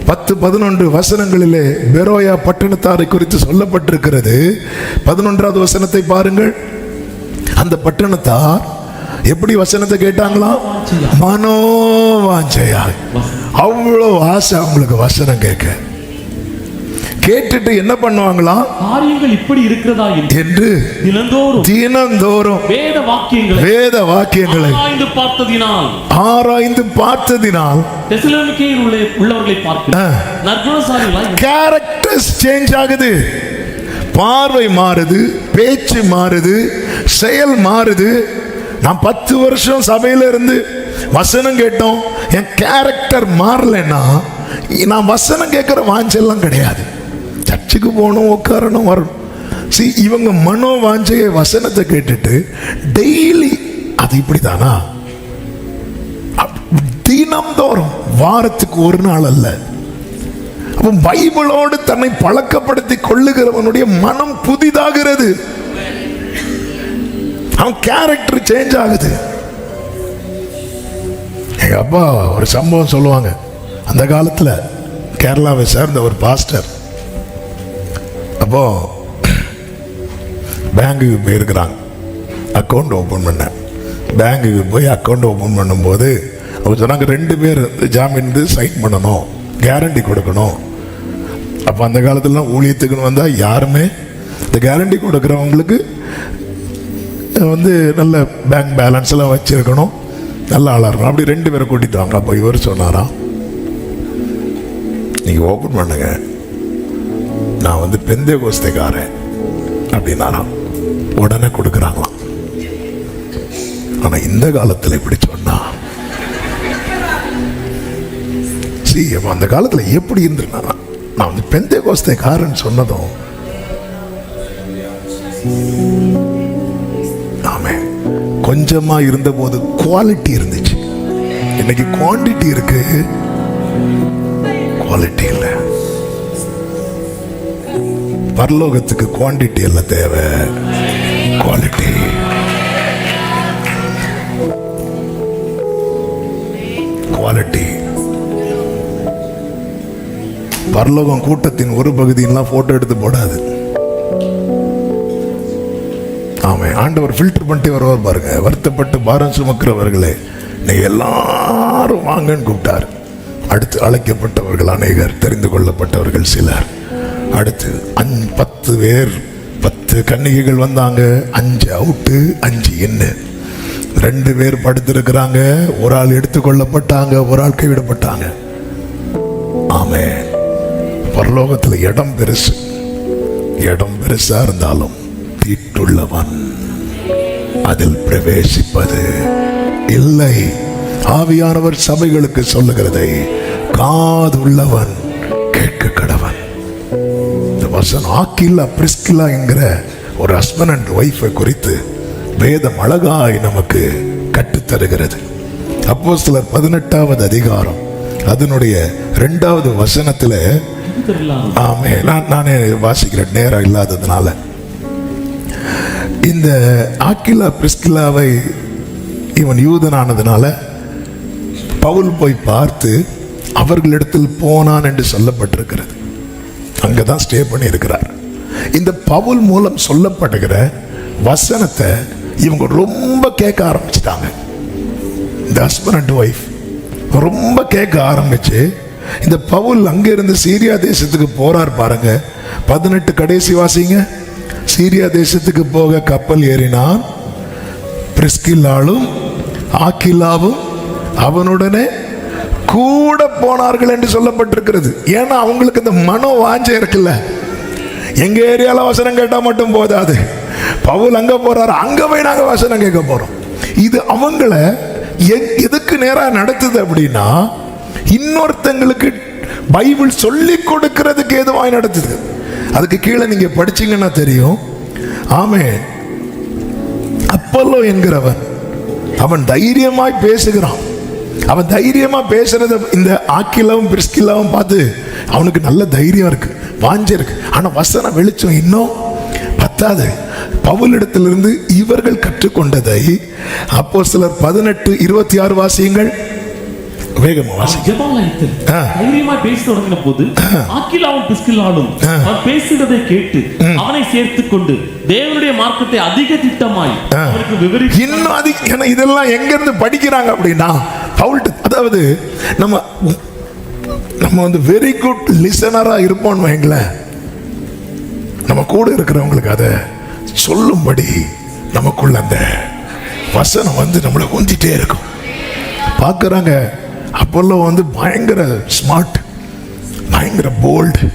10-11 வசனங்களிலே பெரோயா பட்டணத்தாரை குறித்து சொல்லப்பட்டிருக்கிறது. 11வது வசனத்தை பாருங்கள். அந்த பட்டணத்தார் எப்படி வசனத்தை கேட்டாங்களா? மனோவாஞ்சையா. அவ்வளவு ஆசை அவங்களுக்கு வசனம் கேட்டுட்டு என்ன பண்ணுவாங்களா? காரியங்கள் இப்படி இருக்கிறதா என்று தினந்தோறும் வேத வாக்கியங்களை ஆராய்ந்து பார்த்ததினால் உள்ளவர்களை கேரக்டர்ஸ் சேஞ்ச் ஆகுது. பார்வை மாறுது, பேச்சு மாறுது, செயல் மாறுது. நான் 10 வருஷம் சபையில இருந்து வசனம் கேட்டோம், என் கேரக்டர் மாறலைன்னா நான் வசனம் கேட்கிற வாஞ்செல்லாம் கிடையாது. சர்ச்சுக்கு போகணும், உட்காரணும், வரணும். இவங்க மனோ வாஞ்சைய வசனத்தை கேட்டுட்டு டெய்லி அது இப்படிதானா? தினம்தோறும், வாரத்துக்கு ஒரு நாள் அல்ல. அப்போ பைபிளோடு தன்னை பழக்கப்படுத்தி கொள்ளுகிறவனுடைய மனம் புதிதாகிறது. அவன் கேரக்டர் சேஞ்ச் ஆகுது. எங்க அப்பா ஒரு சம்பவம் சொல்லுவாங்க. அந்த காலத்துல கேரளாவை சேர்ந்த ஒரு பாஸ்டர் அப்போ பேங்குக்கு போயிருக்கிறாங்க, அக்கௌண்ட் ஓப்பன் பண்ண. பேங்குக்கு போய் அக்கௌண்ட் ஓப்பன் பண்ணும்போது அவர் சொன்னாங்க, 2 பேர் ஜாமீன் சைன் பண்ணணும், கேரண்டி கொடுக்கணும். அப்போ அந்த காலத்துலலாம் ஊழியத்துக்குன்னு வந்தால் யாருமே இந்த கேரண்டி கொடுக்குறவங்களுக்கு வந்து நல்ல பேங்க் பேலன்ஸ் எல்லாம் வச்சிருக்கணும், நல்ல ஆளாக இருக்கணும். அப்படி 2 பேரை கூட்டிட்டு வாங்க. அப்போ இவர் சொன்னாராம், நீங்கள் ஓப்பன் பண்ணுங்க, நான் வந்து பெந்தேகோஸ்தேக்காரன் அப்படின்னாராம். உடனே கொடுக்குறாங்களாம். ஆனால் இந்த காலத்தில் இப்படி சொன்னா, அந்த காலத்தில் எப்படி இருந்திருந்தா, நான் வந்து பெந்தேகோஸ்தேக்காரன் சொன்னதும் கொஞ்சமா இருந்த போது குவாலிட்டி இருந்துச்சு. இன்னைக்கு குவாண்டிட்டி இருக்கு, குவாலிட்டி இல்ல. பரலோகத்துக்கு குவாண்டிட்டி இல்ல தேவை, குவாலிட்டி. குவாலிட்டி. பரலோகம் கூட்டத்தின் ஒரு பகுதியெல்லாம் போட்டோ எடுத்து போடாது. ஆமாம், ஆண்டவர் ஃபில்டர் பண்ணிட்டு வருவார் பாருங்க. வருத்தப்பட்டு பாரம் சுமக்கிறவர்களே, நீங்க எல்லாரும் வாங்கன்னு கூப்பிட்டார். அடுத்து அழைக்கப்பட்டவர்கள் அநேகர், தெரிந்து கொள்ளப்பட்டவர்கள் சிலர். அடுத்து 10 பேர், 10 கன்னிகைகள் வந்தாங்க. 5 அவுட்டு, 5 இன்னு. 2 பேர் படுத்திருக்கிறாங்க. ஒரு ஆள் எடுத்துக்கொள்ளப்பட்டாங்க, ஒரு ஆள் கைவிடப்பட்டாங்க. ஆமென். பரலோகத்தில் இடம் பெருசு. இடம் பெருசா இருந்தாலும் தீட்டுள்ளவன் அதில் பிரவேசிப்பது இல்லை. ஆவியானவர் சபைகளுக்கு சொல்லுகிறதை காதுள்ளவன் கேட்க கடவன். இந்த வசனம் ஆக்கில்லா பிரிஸ்கில்லா என்கிற ஒரு ஹஸ்பண்ட் அண்ட் ஒய்ஃபை குறித்து வேதம் அழகாய் நமக்கு கற்றுத்தருகிறது. அப்போஸ்தலர் 18வது அதிகாரம் அதனுடைய 2வது வசனத்துல, ஆமே, நானே வாசிக்கிறேன் நேரம் இல்லாததுனால. இந்த ஆக்கிலா பிரிஸ்கில்லாவை இவன் யூதனானதுனால பவுல் போய் பார்த்து அவர்களிடத்தில் போனான் என்று சொல்லப்பட்டிருக்கிறது. அங்கதான் ஸ்டே பண்ணி இருக்கிறார். இந்த பவுல் மூலம் சொல்லப்படுகிற வசனத்தை இவங்க ரொம்ப கேட்க ஆரம்பிச்சிட்டாங்க. இந்த ஹஸ்பண்ட் அண்ட் ஒய்ஃப் ரொம்ப கேட்க ஆரம்பிச்சு, இந்த பவுல் அங்கிருந்து சீரியா தேசத்துக்கு போறார் பாருங்க. 18 கடைசி வாசிங்க. சீரியா தேசத்துக்கு போக கப்பல் ஏறினான். பிரிஸ்கில்லாலும் ஆக்கிலாவும் அவனுடனே கூட போனார்கள் என்று சொல்லப்பட்டிருக்கிறது. ஏன்னா அவங்களுக்கு இந்த மனோ வாஞ்சை இருக்குல்ல, எங்க ஏரியால வசனம் கேட்டா மட்டும் போதாது, பவுல் அங்க போறாரு, அங்க போய் நாங்க வசனம் கேட்க போறோம். இது அவங்கள எதுக்கு நேரா நடத்துது அப்படின்னா, இன்னொருத்தங்களுக்கு பைபிள் சொல்லி கொடுக்கிறதுக்கு ஏதுவாய் நடத்துது. அதுக்கு கீழே நீங்க படிச்சீங்கன்னா தெரியும். ஆமென். அப்பல்லோ என்கிறவன் அவன் தைரியமாய் பேசுகிறான். அவன் தைரியமா பேசுறத இந்த ஆக்கிலாவும் பிரிஸ்கில்லாவும் பார்த்து அவனுக்கு நல்ல தைரியம் இருக்கு, வாஞ்சை இருக்கு. ஆனா வசன வெளிச்சம் இன்னும் பத்தாது. பவுலிடத்திலிருந்து இவர்கள் கற்றுக்கொண்டதை அப்போஸ்தலர் 18:26 வாசியுங்கள். வேகமா வாசிங்க. ஜெபமாலயத்தில் தைரியமாய் பேச தொடங்கின போது ஆக்கிலாவும் பிரிஸ்கில்லாவும் அவன் பேசுகிறதை கேட்டு அவனை சேர்த்துக் கொண்டு தேவனுடைய மார்க்கத்தை அதிக திட்டமாய் அவருக்கு விவரித்து இன்னும் அதிக. ஏன்னா இதெல்லாம் எங்க இருந்து படிக்கிறாங்க அப்படின்னா பவுல், அதாவது நம்ம வந்து வெரி குட் லிசனரா இருப்போம்னு வைங்களேன், நம்ம கூட இருக்கிறவங்களுக்கு அதை சொல்லும்படி நமக்குள்ள அந்த வசனம் வந்து நம்மளை உந்திட்டே இருக்கும். பார்க்குறாங்க அப்போல்லோ வந்து பயங்கர ஸ்மார்ட், பயங்கர போல்டு.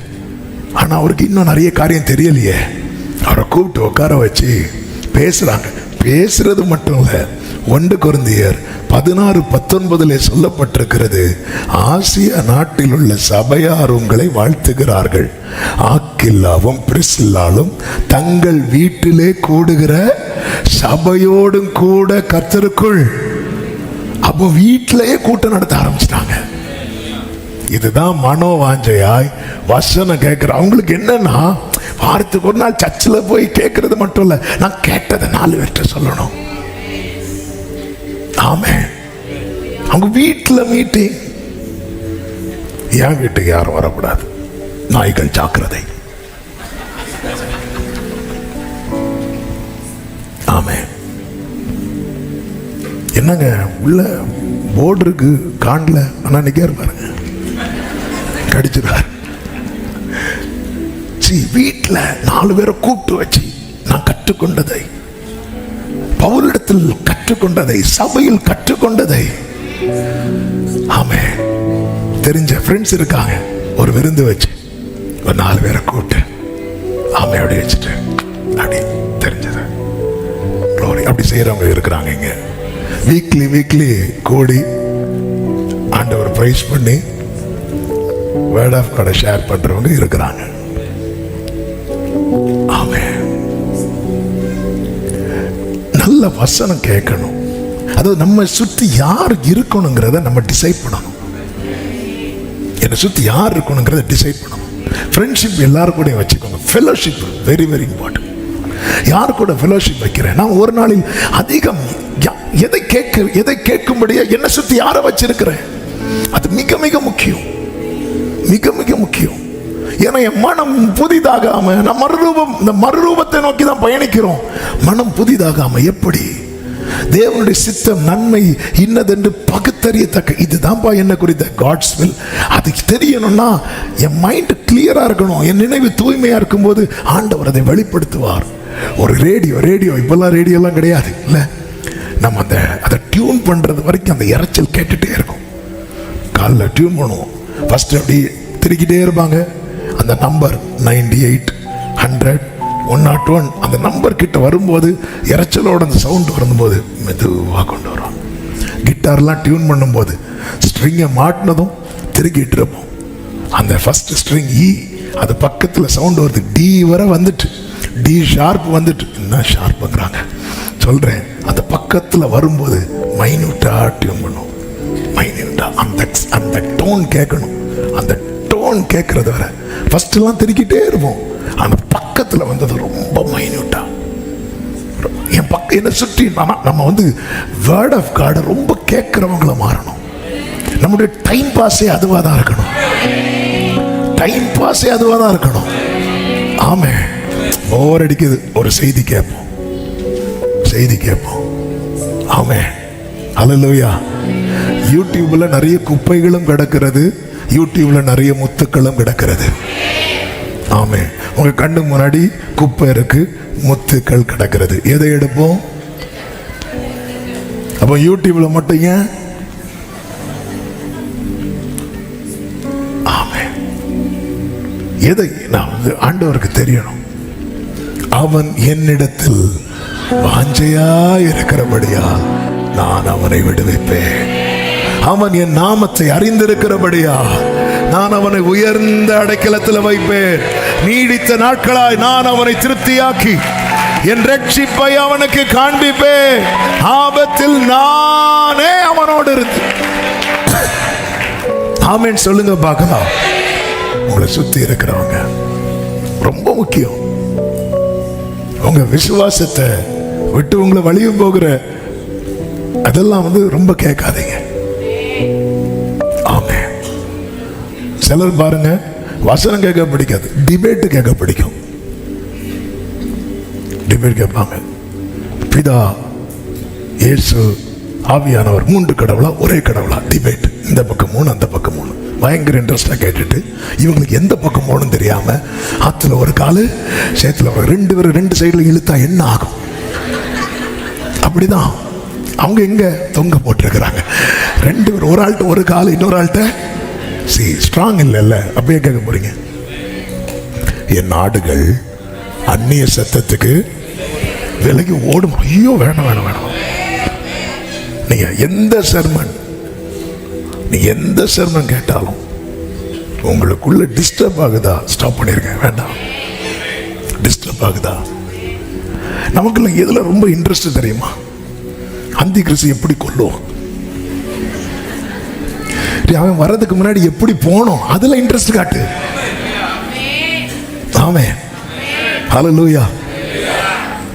ஆனால் அவருக்கு இன்னும் நிறைய காரியம் தெரியலையே. அவரை கூப்பிட்டு உட்கார வச்சு பேசுகிறாங்க. பேசுறது மட்டும் இல்லை, 1 கொரிந்தியர் 16:19 சொல்லப்பட்டிருக்கிறது, ஆசியா நாட்டில் உள்ள சபையார் உங்களை வாழ்த்துகிறார்கள். ஆக்கில்லாவும் பிரிஸ்கில்லாவும் தங்கள் வீட்டிலே கூடுகிற சபையோடும் கூட கர்த்தருக்குள். அப்போ வீட்டிலேயே கூட்டம் நடத்த ஆரம்பிச்சிட்டாங்க. இதுதான் மனோ வாஞ்சையாய் வசனம் கேட்கிற அவங்களுக்கு. என்னன்னா, வாரத்துக்கு ஒரு நாள் சர்ச்சில் போய் கேட்கறது மட்டும் இல்ல, நான் கேட்டதை 4 பேர்கிட்ட சொல்லணும். ஆமென். அவங்க வீட்டில் மீட்டிங். என் வீட்டுக்கு யாரும் வரக்கூடாது, நாய்கள் ஜாக்கிரதை. ஆமென். என்னங்க உள்ள போர்டு இருக்கு, காண்டல, ஆனா நிக்காரு பாருங்க, கடிச்சிருவார். வீட்டில் 4 பேரை கூப்பிட்டு வச்சு நான் கற்றுக்கொண்டதை, பவுலிடத்தில் கற்றுக்கொண்டதை, சபையில் கற்றுக்கொண்டதை, ஆமென், தெரிஞ்ச ஃப்ரெண்ட்ஸ் இருக்காங்க, ஒரு விருந்து வச்சு ஒரு 4 பேரை கூப்பிட்டு ஆமை அப்படி வச்சுட்டு அப்படி தெரிஞ்சது அப்படி செய்யறவங்க இருக்கிறாங்க. இங்க வீக்லி கூடி ஆண்டவர் பிரைஸ் பண்ணி வேர்ட் ஆஃப் காட் ஷேர் பண்றவங்க இருக்கிறாங்க. ஆமென். நல்ல வசனம் கேட்கணும். அதாவது நம்ம சுத்தி யார் இருக்கணுங்கிறத நம்ம டிசைட் பண்ணணும். என்னை சுத்தி யார் இருக்கணுங்கிறத டிசைட் பண்ணணும். ஃப்ரெண்ட்ஷிப் எல்லாரும் கூட வச்சுக்கோங்க. Fellowship very very important. யார் கூட ஃபெலோஷிப் வைக்கிறேன், நான் ஒரு நாளில் அதிகம் எதை கேட்கும்படியா என்னை சுத்தி யாரை வச்சிருக்கிறேன், அது மிக மிக முக்கியம், மிக மிக முக்கியம். ஏன்னா என் மனம் புதிதாகாம, இந்த மறுரூபத்தை நோக்கி தான் பயணிக்கிறோம். மனம் புதிதாகாம எப்படி தேவனுடைய சித்தம் நன்மை இன்னதென்று பகுத்தறியத்தக்க, இதுதான்ப்பா என்ன குறித்த காட்ஸ் வில், அது தெரியணும்னா என் மைண்ட் கிளியரா இருக்கணும். என் நினைவு தூய்மையா இருக்கும்போது ஆண்டவர் அதை வெளிப்படுத்துவார். ஒரு ரேடியோ இப்பெல்லாம் ரேடியோலாம் கிடையாது இல்ல, நம்ம அதை டியூன் பண்றது வரைக்கும் அந்த இரைச்சல் கேட்டுட்டே இருக்கும். காலில் டியூன் பண்ணுவோம், ஃபர்ஸ்ட் அப்படி திருக்கிட்டே இருப்பாங்க. அந்த நம்பர் 98, 100, 101 அந்த நம்பர் கிட்ட வரும்போது இரைச்சலோட அந்த சவுண்ட் வரும்போது மெதுவாக கொண்டு வரும். கிட்டார்லாம் டியூன் பண்ணும்போது ஸ்ட்ரிங்கை மாட்டினதும் திருக்கிட்டு இருப்போம். அந்த ஃபர்ஸ்ட் ஸ்ட்ரிங் இ, அது பக்கத்தில் சவுண்ட் வருது, டி வரை வந்துட்டு, டி ஷார்ப் வந்துட்டு, என்ன ஷார்ப்புங்கிறாங்க சொல்றேன், அந்த பக்கத்தில் வரும்போது மைன்யூட்டா டியூன் பண்ணும். மைன்யூட்டா அந்த டோன் கேட்கணும். அந்த டோன் கேட்கறது வர ஃபர்ஸ்ட் எல்லாம் திருக்கிட்டே இருப்போம். அந்த பக்கத்தில் வந்தது ரொம்ப மைன்யூட்டா. என்னை சுற்றி நம்ம வந்து வேர்ட் ஆஃப் காடை ரொம்ப கேட்கிறவங்கள மாறணும். நம்முடைய டைம் பாஸே அதுவாக தான் இருக்கணும். டைம் பாஸே அதுவாக தான் இருக்கணும். ஆமே, ஓவர் அடிக்குது, ஒரு செய்தி கேட்போம். ஆமே, அல்லேலூயா. யூடியூப்ல நிறைய குப்பைகளும் கிடக்கிறது, யூடியூப்ல நிறைய முத்துக்களும் கிடக்கிறது. ஆமே, உங்க கண்ணு முன்னாடி குப்பை இருக்கு, முத்துக்கள் கிடக்கிறது. எதை எடுப்போம்? அப்போ யூடியூப்ல மட்டும் ஏன்? ஆமே, எதை ஆண்டவருக்கு தெரியணும். அவன் என்னிடத்தில் வாஞ்சையா இருக்கிறபடியா நான் அவனை விடுவிப்பேன். அவன் என் நாமத்தை அறிந்திருக்கிறபடியா நான் அவனை உயர்ந்த அடைக்கலத்தில் வைப்பேன். நீடித்த நாட்களாய் நான் அவனை திருப்தியாக்கி என் ரட்சிப்பை அவனுக்கு காண்பிப்பேன். ஆபத்தில் நானே அவனோடு இருந்து. ஆமென் சொல்லுங்க பார்க்கலாம். உங்களை சுத்தி இருக்கிறவங்க ரொம்ப முக்கியம். உங்க விசுவாசத்தை விட்டு உங்களை வழிய போகிற அதெல்லாம் வந்து ரொம்ப கேட்காதீங்க. ஆமே, சிலர் பாருங்க, வசனம் கேட்க பிடிக்காது, டிபேட் கேட்க பிடிக்கும். டிபேட் கேட்பாங்க. பிதா, இயேசு, ஆவியானவர் 3 கடவுளா ஒரே கடவுளா? டிபேட். இந்த பக்கம் 3 அந்த பக்கம் 3. பயங்கர இன்ட்ரெஸ்டா கேட்டுட்டு இவங்களுக்கு எந்த பக்கம் போகணும்னு தெரியாம ஆத்துல ஒரு காலு சேத்துல 2 பேர் 2 சைடுல இழுத்தா என்ன ஆகும்? அப்படிதான் அவங்க எங்க தொங்க போட்டிருக்கிறாங்க. 2 பேர், ஒரு ஆள்கிட்ட ஒரு காலு, இன்னொரு ஆள்கிட்ட ஸ்ட்ராங் இல்லைல்ல. அப்படியே கேட்க போறீங்க. என் நாடுகள் அந்நிய சத்தத்துக்கு விலகி ஓடும். ஐயோ, வேணாம் வேணாம் வேணாம். நீங்க எந்த சர்மன் கேட்டாலும் உங்களுக்குள்ள டிஸ்டர்ப் ஆகுதா? ஸ்டாப் பண்ணிருங்க, வேண்டாம். டிஸ்டர்ப் ஆகுதா? நமக்குள்ள எதுல ரொம்ப இன்ட்ரெஸ்ட் தெரியுமா? அந்தி கிறிஸ்து எப்படி கொல்லுவோம், அவன் வர்றதுக்கு முன்னாடி எப்படி போனோம், அதுல இன்ட்ரெஸ்ட் காட்டு. ஆமே, ஹல்லேலூயா.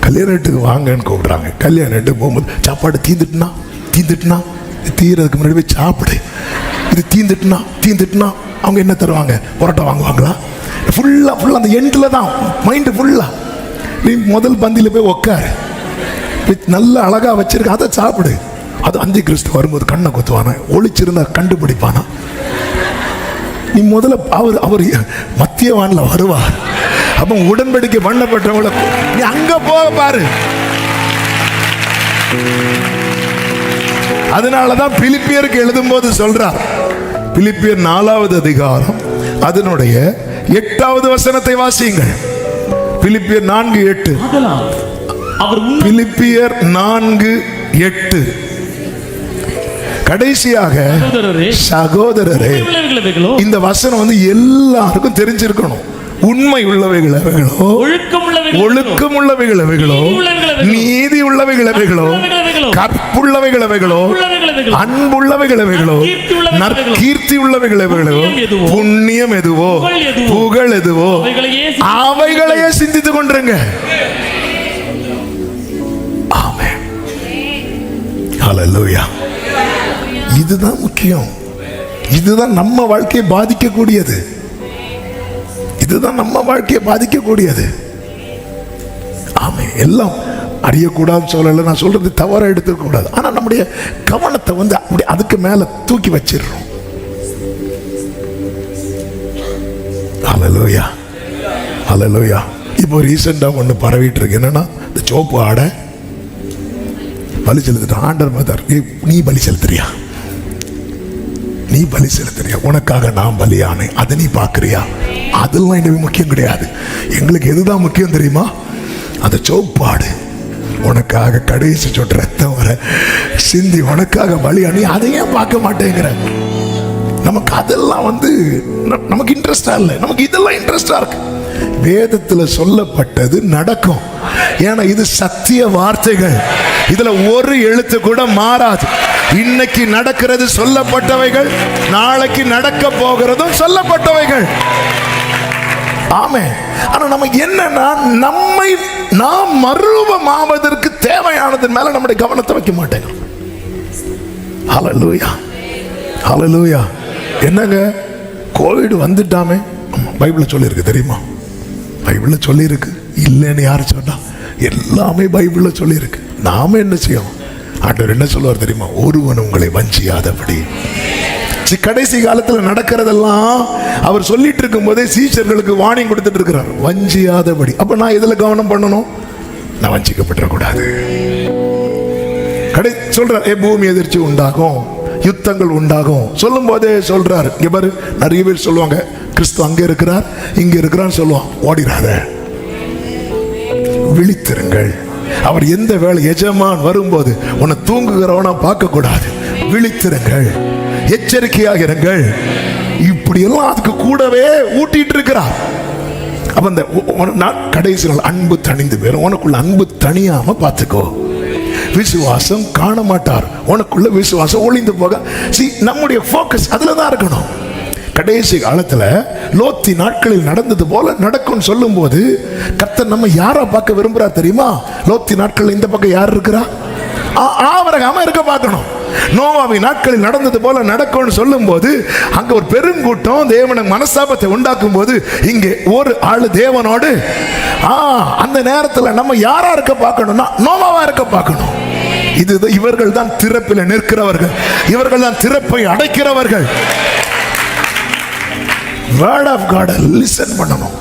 கல்யாணத்துக்கு வாங்கன்னு கூப்பிடுறாங்க. கல்யாணத்துக்கு போகும்போது சாப்பாடு தீந்துட்டுனா தீரதுக்கு முன்னாடி போய் சாப்பிடு. இது தீந்துட்டுனா அவங்க என்ன தருவாங்க? பரோட்டா வாங்குவாங்களா? ஃபுல்லா அந்த எண்ட்ல தான் மைண்ட் ஃபுல்லா. நீ முதல் பந்தியில போய் உட்காரு, நல்ல அழகா வச்சிருக்க, அதை சாப்பிடு. அது அந்தி கிறிஸ்து வரும்போது கண்ணை குத்துவானா? ஒளிச்சிருந்தா கண்டுபிடிப்பானா? நீ முதல்ல அவர் மத்தியவான்ல வருவார். அப்ப உடன்படிக்கை பண்ணப்பட்டவங்கள நீ அங்க போக பாரு. அதனாலதான் பிலிப்பியருக்கு எழுதும் போது சொல்றார். பிலிப்பியர் 4வது அதிகாரம் அதனுடைய 8வது வசனத்தை வாசியுங்கள். பிலிப்பியர் 4:8. பிலிப்பியர் 4:8. கடைசியாக சகோதரரே, இந்த வசனம் வந்து எல்லாருக்கும் தெரிஞ்சிருக்கணும். உண்மை உள்ளவைகளோ, ஒழுக்கம் உள்ளவைகளோ, நீதி உள்ளவைகளோ, கற்புள்ளவைகளோ, அன்புள்ளவைகளோ, நற்கீர்த்தி உள்ளவைகளோ, புண்ணியம் எதுவோ, புகழ் எதுவோ, அவைகளையே சிந்தித்துக் கொண்டிருங்க. ஆமென், ஹல்லேலூயா. இதுதான் முக்கியம். இதுதான் நம்ம வாழ்க்கையை பாதிக்கக்கூடியது. இதுதான் நம்ம வாழ்க்கையை பாதிக்கக்கூடியது. ஆமே, எல்லாம் அறியக்கூடாதுன்னு சொல்லல, நான் சொல்றது தவற எடுத்துக்க கூடாது. ஆனா நம்முடைய கவனத்தை வந்து அப்படி அதுக்கு மேல தூக்கி வச்சிடுறோம். ஹல்லேலூயா, ஹல்லேலூயா. இப்போ ரீசெண்டா ஒண்ணு பரவிட்டு இருக்கு. என்னன்னா, இந்த சோப்பு ஆடை பலி செலுத்திட்டான். ஆண்டவர் பார்த்தார், நீ பலி செலுத்துறியா? நீ பலி செலுத்துறியா? உனக்காக நான் பலியானேன், அதை நீ பார்க்கறியா? அதெல்லாம் எங்களுக்கு முக்கியம் கிடையாது. எங்களுக்கு எதுதான் முக்கியம் தெரியுமா? அந்த சோப்பாடு உனக்காக கடைசி சொட்டு ரத்தம் வர சிந்தி உனக்காக பலியானி, அதையும் பார்க்க மாட்டேங்கிற. நமக்கு அதெல்லாம் வந்து நமக்கு இன்ட்ரெஸ்டா இல்லை. நமக்கு இதெல்லாம் இன்ட்ரெஸ்டா இருக்கு. வேதத்துல சொல்லப்பட்டது நடக்கும். ஏன்னா இது சத்திய வார்த்தைகள். இதுல ஒரு எழுத்து கூட மாறாது. இன்னைக்கு நடக்கிறது சொல்லப்பட்டவைகள், நாளைக்கு நடக்க போகிறதும் சொல்லப்பட்டவைகள். ஆமென். ஆனா நம்ம என்னன்னா, நம்மை நாம் மறுரூபமாவதற்கு தேவையானதன் மேல நம்முடைய கவனத்தை வைக்க மாட்டேங்கிறோம். ஹல்லேலூயா, ஹல்லேலூயா. என்னங்க கோவிட் வந்துட்டாமே, பைபிள்ல சொல்லியிருக்கு தெரியுமா? பைபிள்ல சொல்லியிருக்கு, இல்லைன்னு யாரு சொன்னா? எல்லாமே பைபிள்ல சொல்லியிருக்கு. நாம என்ன செய்யணும்? ஆண்டவர் என்ன சொல்லுவார் தெரியுமா? ஒருவன் உங்களை வஞ்சியாதபடி. கடைசி காலத்துல நடக்கிறதெல்லாம் அவர் சொல்லிட்டு இருக்கும் போதே சீஷர்களுக்கு வார்னிங் கொடுத்துட்டு இருக்கிறார், வஞ்சியாதபடி. அப்ப நான் இதுல கவனம் பண்ணணும், நான் வஞ்சிக்கப்படக்கூடாது. கடை சொல்றார், பூமி எதிர்ச்சி உண்டாகும், யுத்தங்கள் உண்டாகும் சொல்லும் போதே சொல்றார். இங்க பாரு, நிறைய பேர் சொல்லுவாங்க கிறிஸ்து அங்க இருக்கிறார் இங்க இருக்கிறான்னு சொல்லுவான். ஓடிடாத, விழித்திருங்கள். அவர் எந்த வேலை எஜமான் வரும்போது உன்னை தூங்குகிறவனா பார்க்க கூடாது. விழித்திருங்கள், எச்சரிக்கையாக இருங்கள். இப்படி எல்லாம் அதுக்கு கூடவே ஊட்டிட்டு இருக்கிறார். அப்ப இந்த கடைசி நாள் அன்பு தணிந்து போயிரும். உனக்குள்ள அன்பு தணியாம பார்த்துக்கோ. விசுவாசம் காண மாட்டார், உனக்குள்ள விசுவாசம் ஒளிந்து போக. நம்முடைய போக்கஸ் அதுல தான் இருக்கணும். கடைசி காலத்துல லோத்தி நாட்களில் நடந்தது போல நடக்கும் சொல்லும் போது கர்த்தர் நம்ம யாரா பார்க்க விரும்புறார் தெரியுமா? லோத்தி நாட்கள் இந்த பக்கம் யார் இருக்கிறா? ஆபிரகாம இருக்க பார்க்கணும். நோவாவின் நாட்களில் நடந்தது போல நடக்கும்னு சொல்லும் போது அங்க ஒரு பெருங்கூட்டம் தேவனுக்கு மனஸ்தாபத்தை உண்டாக்கும் போது இங்கே ஒரு ஆளு தேவனோடு அந்த நேரத்தில் நம்ம யாரா இருக்க பார்க்கணும்னா நோவாவா இருக்க பார்க்கணும். இது இவர்கள் தான் திறப்பில் நிற்கிறவர்கள், இவர்கள் தான் திறப்பை அடைக்கிறவர்கள். வேர்ட் ஆஃப் காட் லிசன் பண்ணணும்,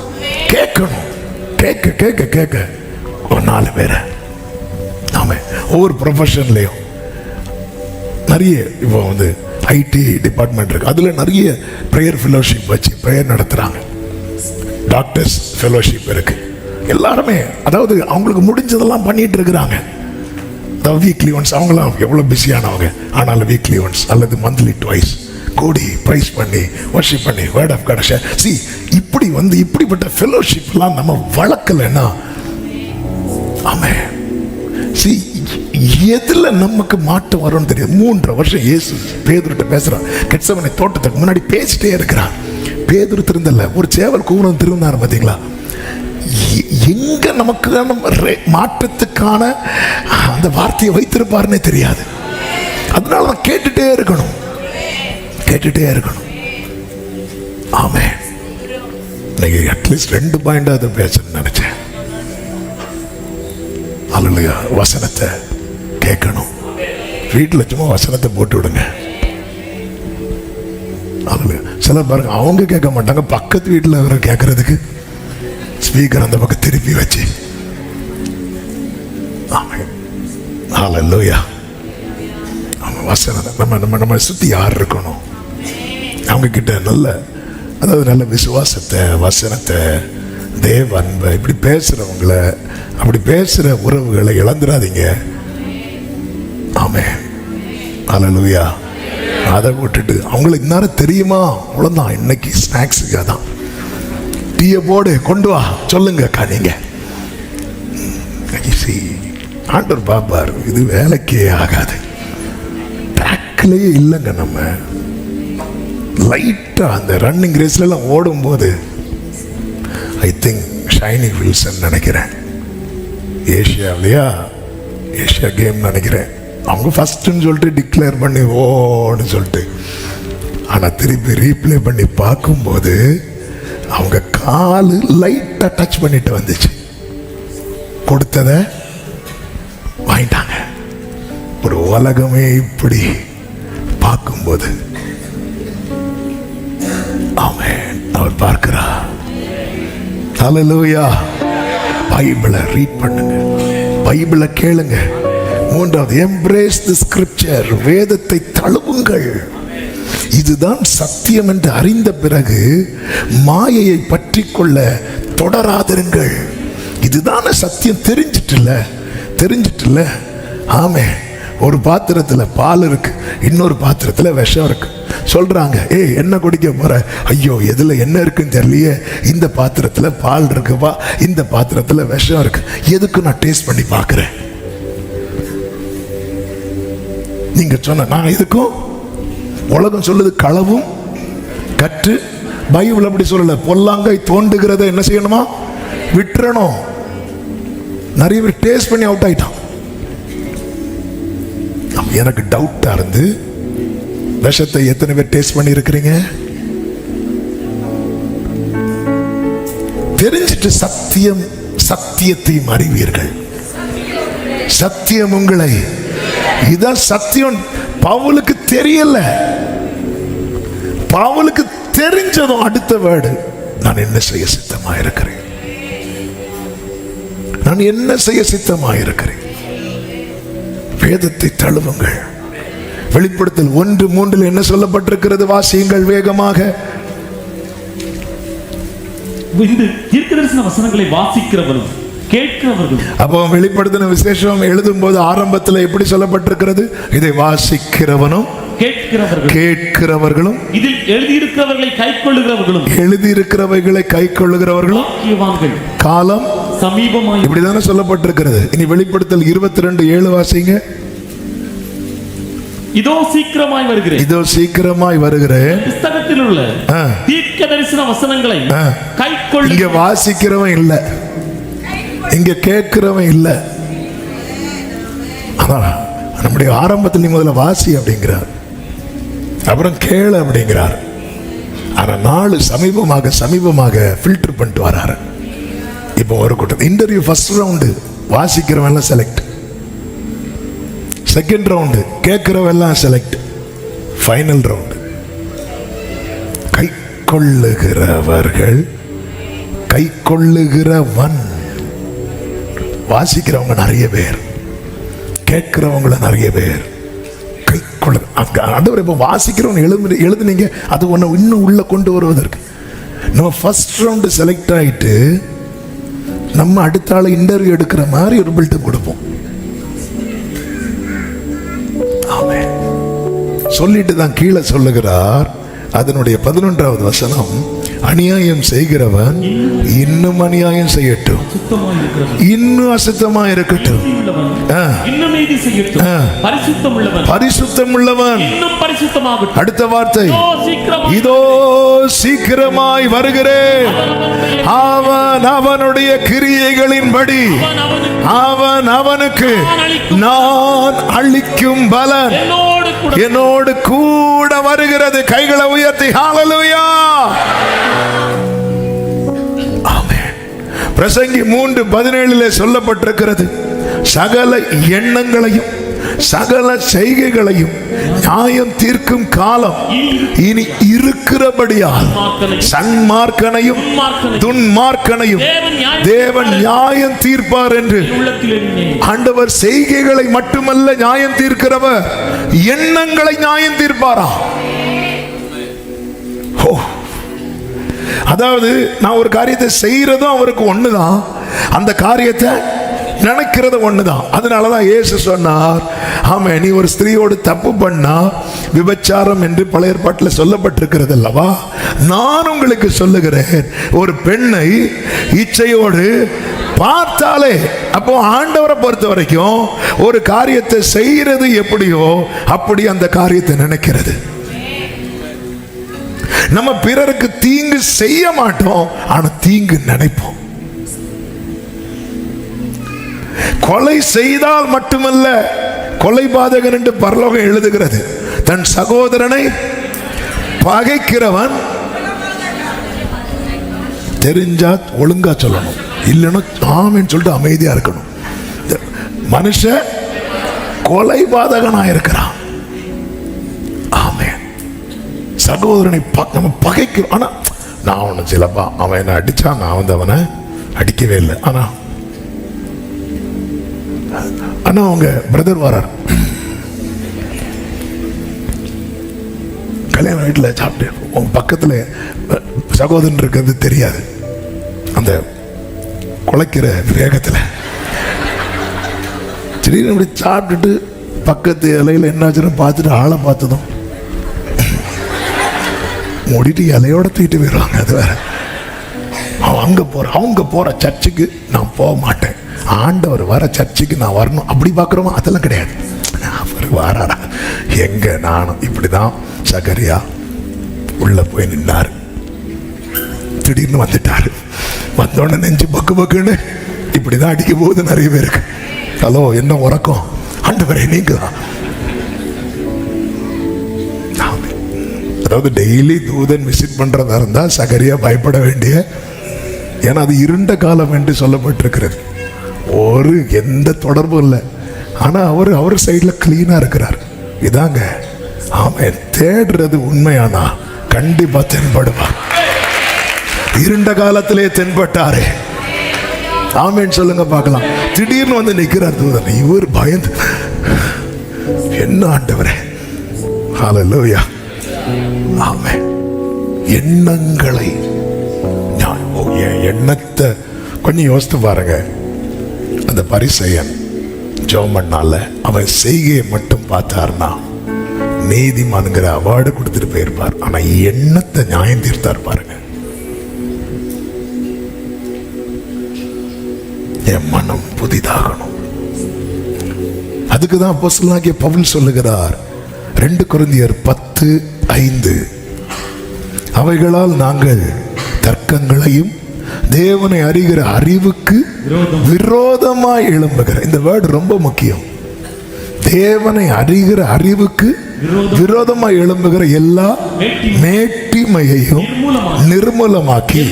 கேட்கணும். கேட்க கேட்க கேட்க ஒரு 4 பேரை நாம ஒவ்வொரு ப்ரொஃபஷன்லையும் நிறைய இப்போ வந்து ஐடி டிபார்ட்மெண்ட் இருக்கு, அதுல நிறைய ப்ரேயர் ஃபெலோஷிப் வச்சு ப்ரேயர் நடத்துறாங்க. டாக்டர்ஸ் ஃபெலோஷிப் இருக்கு. எல்லாருமே அதாவது அவங்களுக்கு முடிஞ்சதெல்லாம் பண்ணிட்டு இருக்கிறாங்க. அதாவது வீக்லி ஒன்ஸ், அவங்களாம் எவ்வளோ பிஸியானவங்க, ஆனாலும் வீக்லி ஒன்ஸ் அல்லது மந்த்லி ட்வைஸ் கூடி ப்ரைஸ் பண்ணி வர்ஷிப் பண்ணி வேர்ட் ஆஃப் காட் ஷேர். இப்படி வந்து இப்படிப்பட்ட ஃபெலோஷிப்லாம் நம்ம வளர்க்கலைன்னா ஆமென். எதுல நமக்கு மாற்றம் வரும்னு தெரியாது. 3.5 வருஷம் இயேசு பேதுருட்ட பேசுறான். கெத்செமனே தோட்டத்துக்கு முன்னாடி பேசிட்டே இருக்கிறான். பேதுரு திருந்தல, ஒரு சேவல் கூவனம் திருந்தாரு. பார்த்தீங்களா? எங்க நமக்கு மாற்றத்துக்கான அந்த வார்த்தையை வைத்திருப்பாருன்னே தெரியாது. அதனால தான் கேட்டுட்டே இருக்கணும், கேட்டுட்டே இருக்கணும். ஆமென். இன்னைக்கு அட்லீஸ்ட் 2 பாயிண்ட் அதை பேசணும்னு நினைச்சேன். அல்லேலூயா. வசனத்தை கேட்கணும். வீட்டில் சும்மா வசனத்தை போட்டு விடுங்க. அல்லேலூயா. சிலர் பாருங்க, அவங்க கேட்க மாட்டாங்க, பக்கத்து வீட்டில் அவரை கேட்கறதுக்கு ஸ்பீக்கர் அந்த பக்கம் திருப்பி வச்சு. ஆமென். அல்லேலூயா. வசனத்தை நம்ம சுத்தி யார் இருக்கணும்? அவங்க கிட்ட நல்ல விசுவாசத்தை, வசனத்தை, தேவ அன்பை, இப்படி பேசுறவங்கள, அப்படி பேசுற உறவுகளை இழந்துடாதீங்க. ஆமென். அல்லேலூயா. அதை விட்டுட்டு அவங்களுக்கு இந்நேரம் தெரியுமா, அவ்வளவுதான், இன்னைக்கு ஸ்நாக்ஸுக்கு அதான் டீயை போடு கொண்டு வா சொல்லுங்க நீங்க. ஆண்டவர் பாப்பார், இது வேலைக்கே ஆகாது. ட்ராக்லயே இல்லைங்க. நம்ம லைட்டா அந்த ரன்னிங் ரேஸ்ல எல்லாம் ஓடும் போது ஐ திங்க் ஷைனி வில்சன் நினைக்கிறேன், ஏஷியா கேம் நினைக்கிறேன், அவங்க ஃபர்ஸ்ட்னு சொல்லிட்டு டிக்ளேர் பண்ணி ஓன்னு சொல்லிட்டு, ஆனா திருப்பி ரீப்ளே பண்ணி பார்க்கும்போது அவங்க காலு லைட்டா டச் பண்ணிட்டு வந்துச்சு, கொடுத்தத வாங்கிட்டாங்க. ஒரு உலகமே இப்படி பார்க்கும்போது ஆமென், அவர் பார்க்கிறார். ஹல்லேலூயா. பைபிளை ரீட் பண்ணுங்க, பைபிளை கேளுங்க. 3வது, எம்ப்ரேஸ் தி ஸ்கிரிப்சர், வேதத்தை தழுவுங்கள். இதுதான் சத்தியம் என்று அறிந்த பிறகு மாயையை பற்றி கொள்ள தொடராதிருங்கள். இதுதான சத்தியம். தெரிஞ்சிட்டுல. ஆமே. ஒரு பாத்திரத்துல பால் இருக்கு, இன்னொரு பாத்திரத்துல விஷம் இருக்கு. சொல்றாங்க, என்ன குடிக்க போற? ஐயோ, எதுல என்ன இருக்குன்னு தெரியலையே. இந்த பாத்திரத்துல பால் இருக்குப்பா, இந்த பாத்திரத்துல விஷம் இருக்கு. எதுக்கு நான் டேஸ்ட் பண்ணி பார்க்கிறேன். நீங்க சொன்ன நான் இதுக்கும் உலகம் சொல்லுது களவும் கற்று பைபிள் அப்படி சொல்லல. பொல்லாங்காய் தோண்டுகிறத என்ன செய்யணுமா? விட்டுறணும். நிறைய பேர் டேஸ்ட் பண்ணி அவுட் ஆயிட்டான். எனக்கு டவுட்டா இருந்து, விஷத்தை எத்தனை பேர் டேஸ்ட் பண்ணி இருக்கிறீங்க? தெரிஞ்சிட்டு சத்தியம் சத்தியத்தையும் அறிவீர்கள், சத்தியம் உங்களை. இதான் சத்தியம். பவுலுக்கு தெரியல. பவுலுக்கு தெரிஞ்சதும் அடுத்த வேர்டு, நான் என்ன செய்ய சித்தமா இருக்கிறேன், நான் என்ன செய்ய சித்தமா இருக்கிறேன். வேதத்தை தழுவுங்கள். வெளிப்படுத்தல் 1:3 என்ன சொல்லப்பட்டிருக்கிறது? வாசியுங்கள் வேகமாக. இந்த தீர்க்கதரிசன வசனங்களை வாசிக்கிறவரும் கேட்கிறவர்களும். அப்போ வெளிப்படுத்தின விசேஷம் எழுதும் போது ஆரம்பத்தில் எப்படி சொல்லப்பட்டிருக்கிறது? இதை வாசிக்கிறவனும் கேட்கிறவர்களும் இதில் எழுதியிருக்கிறவர்களை கைக்கொள்ளுகிறவர்களும், எழுதியிருக்கிறவைகளை கைக்கொள்ளுகிறவர்களும் காலம் சமீபமாய், இப்படிதானே சொல்லப்பட்டிருக்கிறது. இனி வெளிப்படுத்தல் 22:7 வாசிங்க. இதோ சீக்கிரமாய் வருகிறேன், இதோ சீக்கிரமாய் வருகிறேன். புத்தகத்தில் உள்ள தீர்க்கதரிசன வசனங்களை கைக்கொள்ளு. இங்க வாசிக்கிறவன் இல்ல, இங்க கேட்கிறவன் இல்ல. நம்முடைய ஆரம்பத்தில் நீ முதல்ல வாசி அப்படிங்கிறார், அப்புறம் கேளு அப்படிங்கிறார். ஆனா நாலு சமீபமாக ஃபில்டர் பண்ணிட்டு வராரு. இப்போ ஒரு கூட்டம் இன்டர்வியூ ஃபர்ஸ்ட் ரவுண்டு வாசிக்கிறவன் எல்லாம் செலக்ட், செகண்ட் ரவுண்டு கேட்கிறவன் எல்லாம் செலக்ட், ஃபைனல் ரவுண்டு கை கொள்ளுகிறவர்கள், கை கொள்ளுகிறவன். வாசிக்கிறவங்க நிறைய பேர், கேட்கிறவங்கள நிறைய பேர். கை கொள்ள ஆண்டவர் இப்போ வாசிக்கிறவங்க எழுதுனீங்க, அது ஒன்று இன்னும் உள்ள கொண்டு வருவதற்கு. நம்ம ஃபர்ஸ்ட் ரவுண்டு செலக்ட் ஆகிட்டு நம்ம அடுத்த ஆள் இன்டர்வியூ எடுக்கிற மாதிரி ஒரு பில்டப் கொடுப்போம். ஆமென். சொல்லிட்டு தான் கீழே சொல்லுகிறார், அதனுடைய 11வது வசனம், அநியாயம் செய்கிறவன் இன்னும் அநியாயம் செய்யட்டும், இன்னும் அசுத்தமா இருக்கட்டும், பரிசுத்தம் உள்ளவன். அடுத்த வார்த்தை, இதோ சீக்கிரமாய் வருகிறேன், அவன் அவனுடைய கிரியைகளின்படி அவன் அவனுக்கு நான் அளிக்கும் பலன் என்னோடு கூட வருகிறது. கைகளை உயர்த்தி ஹல்லேலூயா. ஆமென். பிரசங்கி 3:17 சொல்லப்பட்டிருக்கிறது, சகல எண்ணங்களையும் சகல செய்கைகளையும் நியாயம் தீர்க்கும் காலம் இனி இருக்கிறபடியால் சன்மார்க்கனையும் துன்மார்க்கனையும் தேவன் நியாயம் தீர்ப்பார் என்று. ஆண்டவர் செய்கைகளை மட்டுமல்ல நியாயம் தீர்க்கிறவர், எண்ணங்களை நியாயம் தீர்ப்பாரா? அதாவது நான் ஒரு காரியத்தை செய்யறதும் அவருக்கு ஒண்ணுதான், அந்த காரியத்தை நினைக்கிறது ஒண்ணுதான். அதனாலதான் இயேசு சொன்னார், ஆமா, நீ ஒரு ஸ்திரீயோடு தப்பு பண்ணா விபச்சாரம் என்று பழைய ஏற்பாட்டில் சொல்லப்பட்டிருக்கிறது அல்லவா? நான் உங்களுக்கு சொல்லுகிறேன், ஒரு பெண்ணை இச்சையோடு பார்த்தாலே, அப்போ ஆண்டவரை பொறுத்த வரைக்கும் ஒரு காரியத்தை செய்யறது எப்படியோ அப்படி அந்த காரியத்தை நினைக்கிறது. நம்ம பிறருக்கு தீங்கு செய்ய மாட்டோம், ஆனா தீங்கு நினைப்போம். கொலை செய்தால் மட்டுமல்ல, கொலை பாதகன் என்று பரலோகம் எழுதுகிறது, தன் சகோதரனை பகைக்கிறவன் தெரிஞ்சா ஒழுங்கா சொல்லணும், இல்லைன்னா ஆமென்னு சொல்லிட்டு அமைதியா இருக்கணும். மனுஷன் கொலை பாதகனா இருக்கிறான். ஆமென். சகோதரனை நம்ம பகைக்கிறோம். ஆனா நான் ஒண்ணு சிலப்பா, அவன் என்ன அடிச்சா, நான் அவனை அடிக்கவே இல்லை. ஆனா அவங்க பிரதர் வரார், கல்யாண வீட்டில் சாப்பிட்டு உங்க பக்கத்துல சகோதரன் இருக்கிறது தெரியாது, அந்த குலைக்கிற வேகத்துல திடீர்னு இப்படி சாப்பிட்டுட்டு பக்கத்து இலையில என்னாச்சுன்னு பார்த்துட்டு ஆளை பார்த்ததும் மூடிட்டு இலையோட தூக்கிட்டு போயிடுவாங்க. அது வேற. அவங்க போற சர்ச்சுக்கு நான் போக மாட்டேன், ஆண்டவர் வர சர்ச்சுக்கு நான் வரணும் அப்படி பார்க்குறோமா? அதெல்லாம் கிடையாது. அவர் வாராடா எங்க? நானும் இப்படிதான். சகரியா உள்ள போய் நின்னார். திடீர்னு வந்துட்டாரு. வந்தோடனே நெஞ்சு பக்கு பக்குன்னு இப்படிதான் அடிக்க போகுது நிறைய பேருக்கு. ஹலோ, என்ன உறக்கம்? ஆண்டவரே நீங்க தான். அதாவது டெய்லி தூதன் விசிட் பண்றதா இருந்தா சகரியா பயப்பட வேண்டிய, ஏன்னா அது இருண்ட காலம் என்று சொல்லப்பட்டிருக்கிறது. ஒரு எந்த தொடர்பும் இல்லை. ஆனா அவர் சைட்ல கிளீனா இருக்கிறார். இதாங்க ஆமென். தேடுறது உண்மையானா கண்டிப்பா தென்படுவார். இருண்ட காலத்திலே தென்பட்டாரே. ஆமென் சொல்லுங்க பார்க்கலாம். திடீர்னு வந்து நிற்கிறார் தூதன். இவர் பயந்து, என்ன ஆண்டவரே, ஹல்லேலூயா. ஆமென். எண்ணங்களை, எண்ணத்தை கொஞ்சம் யோசித்து பாருங்க. அந்த பரிசேயன் ஜோமன்னால அவன் செய்கையை மட்டும் பார்த்தார்னா நீதிமான்கிற அவார்டு கொடுத்துட்டு போயிருப்பார். ஆனா எண்ணத்தை நியாயம் தீர்த்தார் பாருங்க. என் மனம் புதிதாகணும். அதுக்குதான் அப்போஸ்தலனாகிய பவுல் சொல்லுகிறார் 2 கொரிந்தியர் 10:5, அவைகளால் நாங்கள் தர்க்கங்களையும் தேவனை அறிகிற அறிவுக்கு விரோதமாய் எழும்புகிற, இந்த வேர்டு ரொம்ப முக்கியம். தேவனை அறிகிற அறிவுக்கு விரோதமாய் எழும்புகிற எல்லா மேட்டிமையையும் நிர்மூலமாக்கி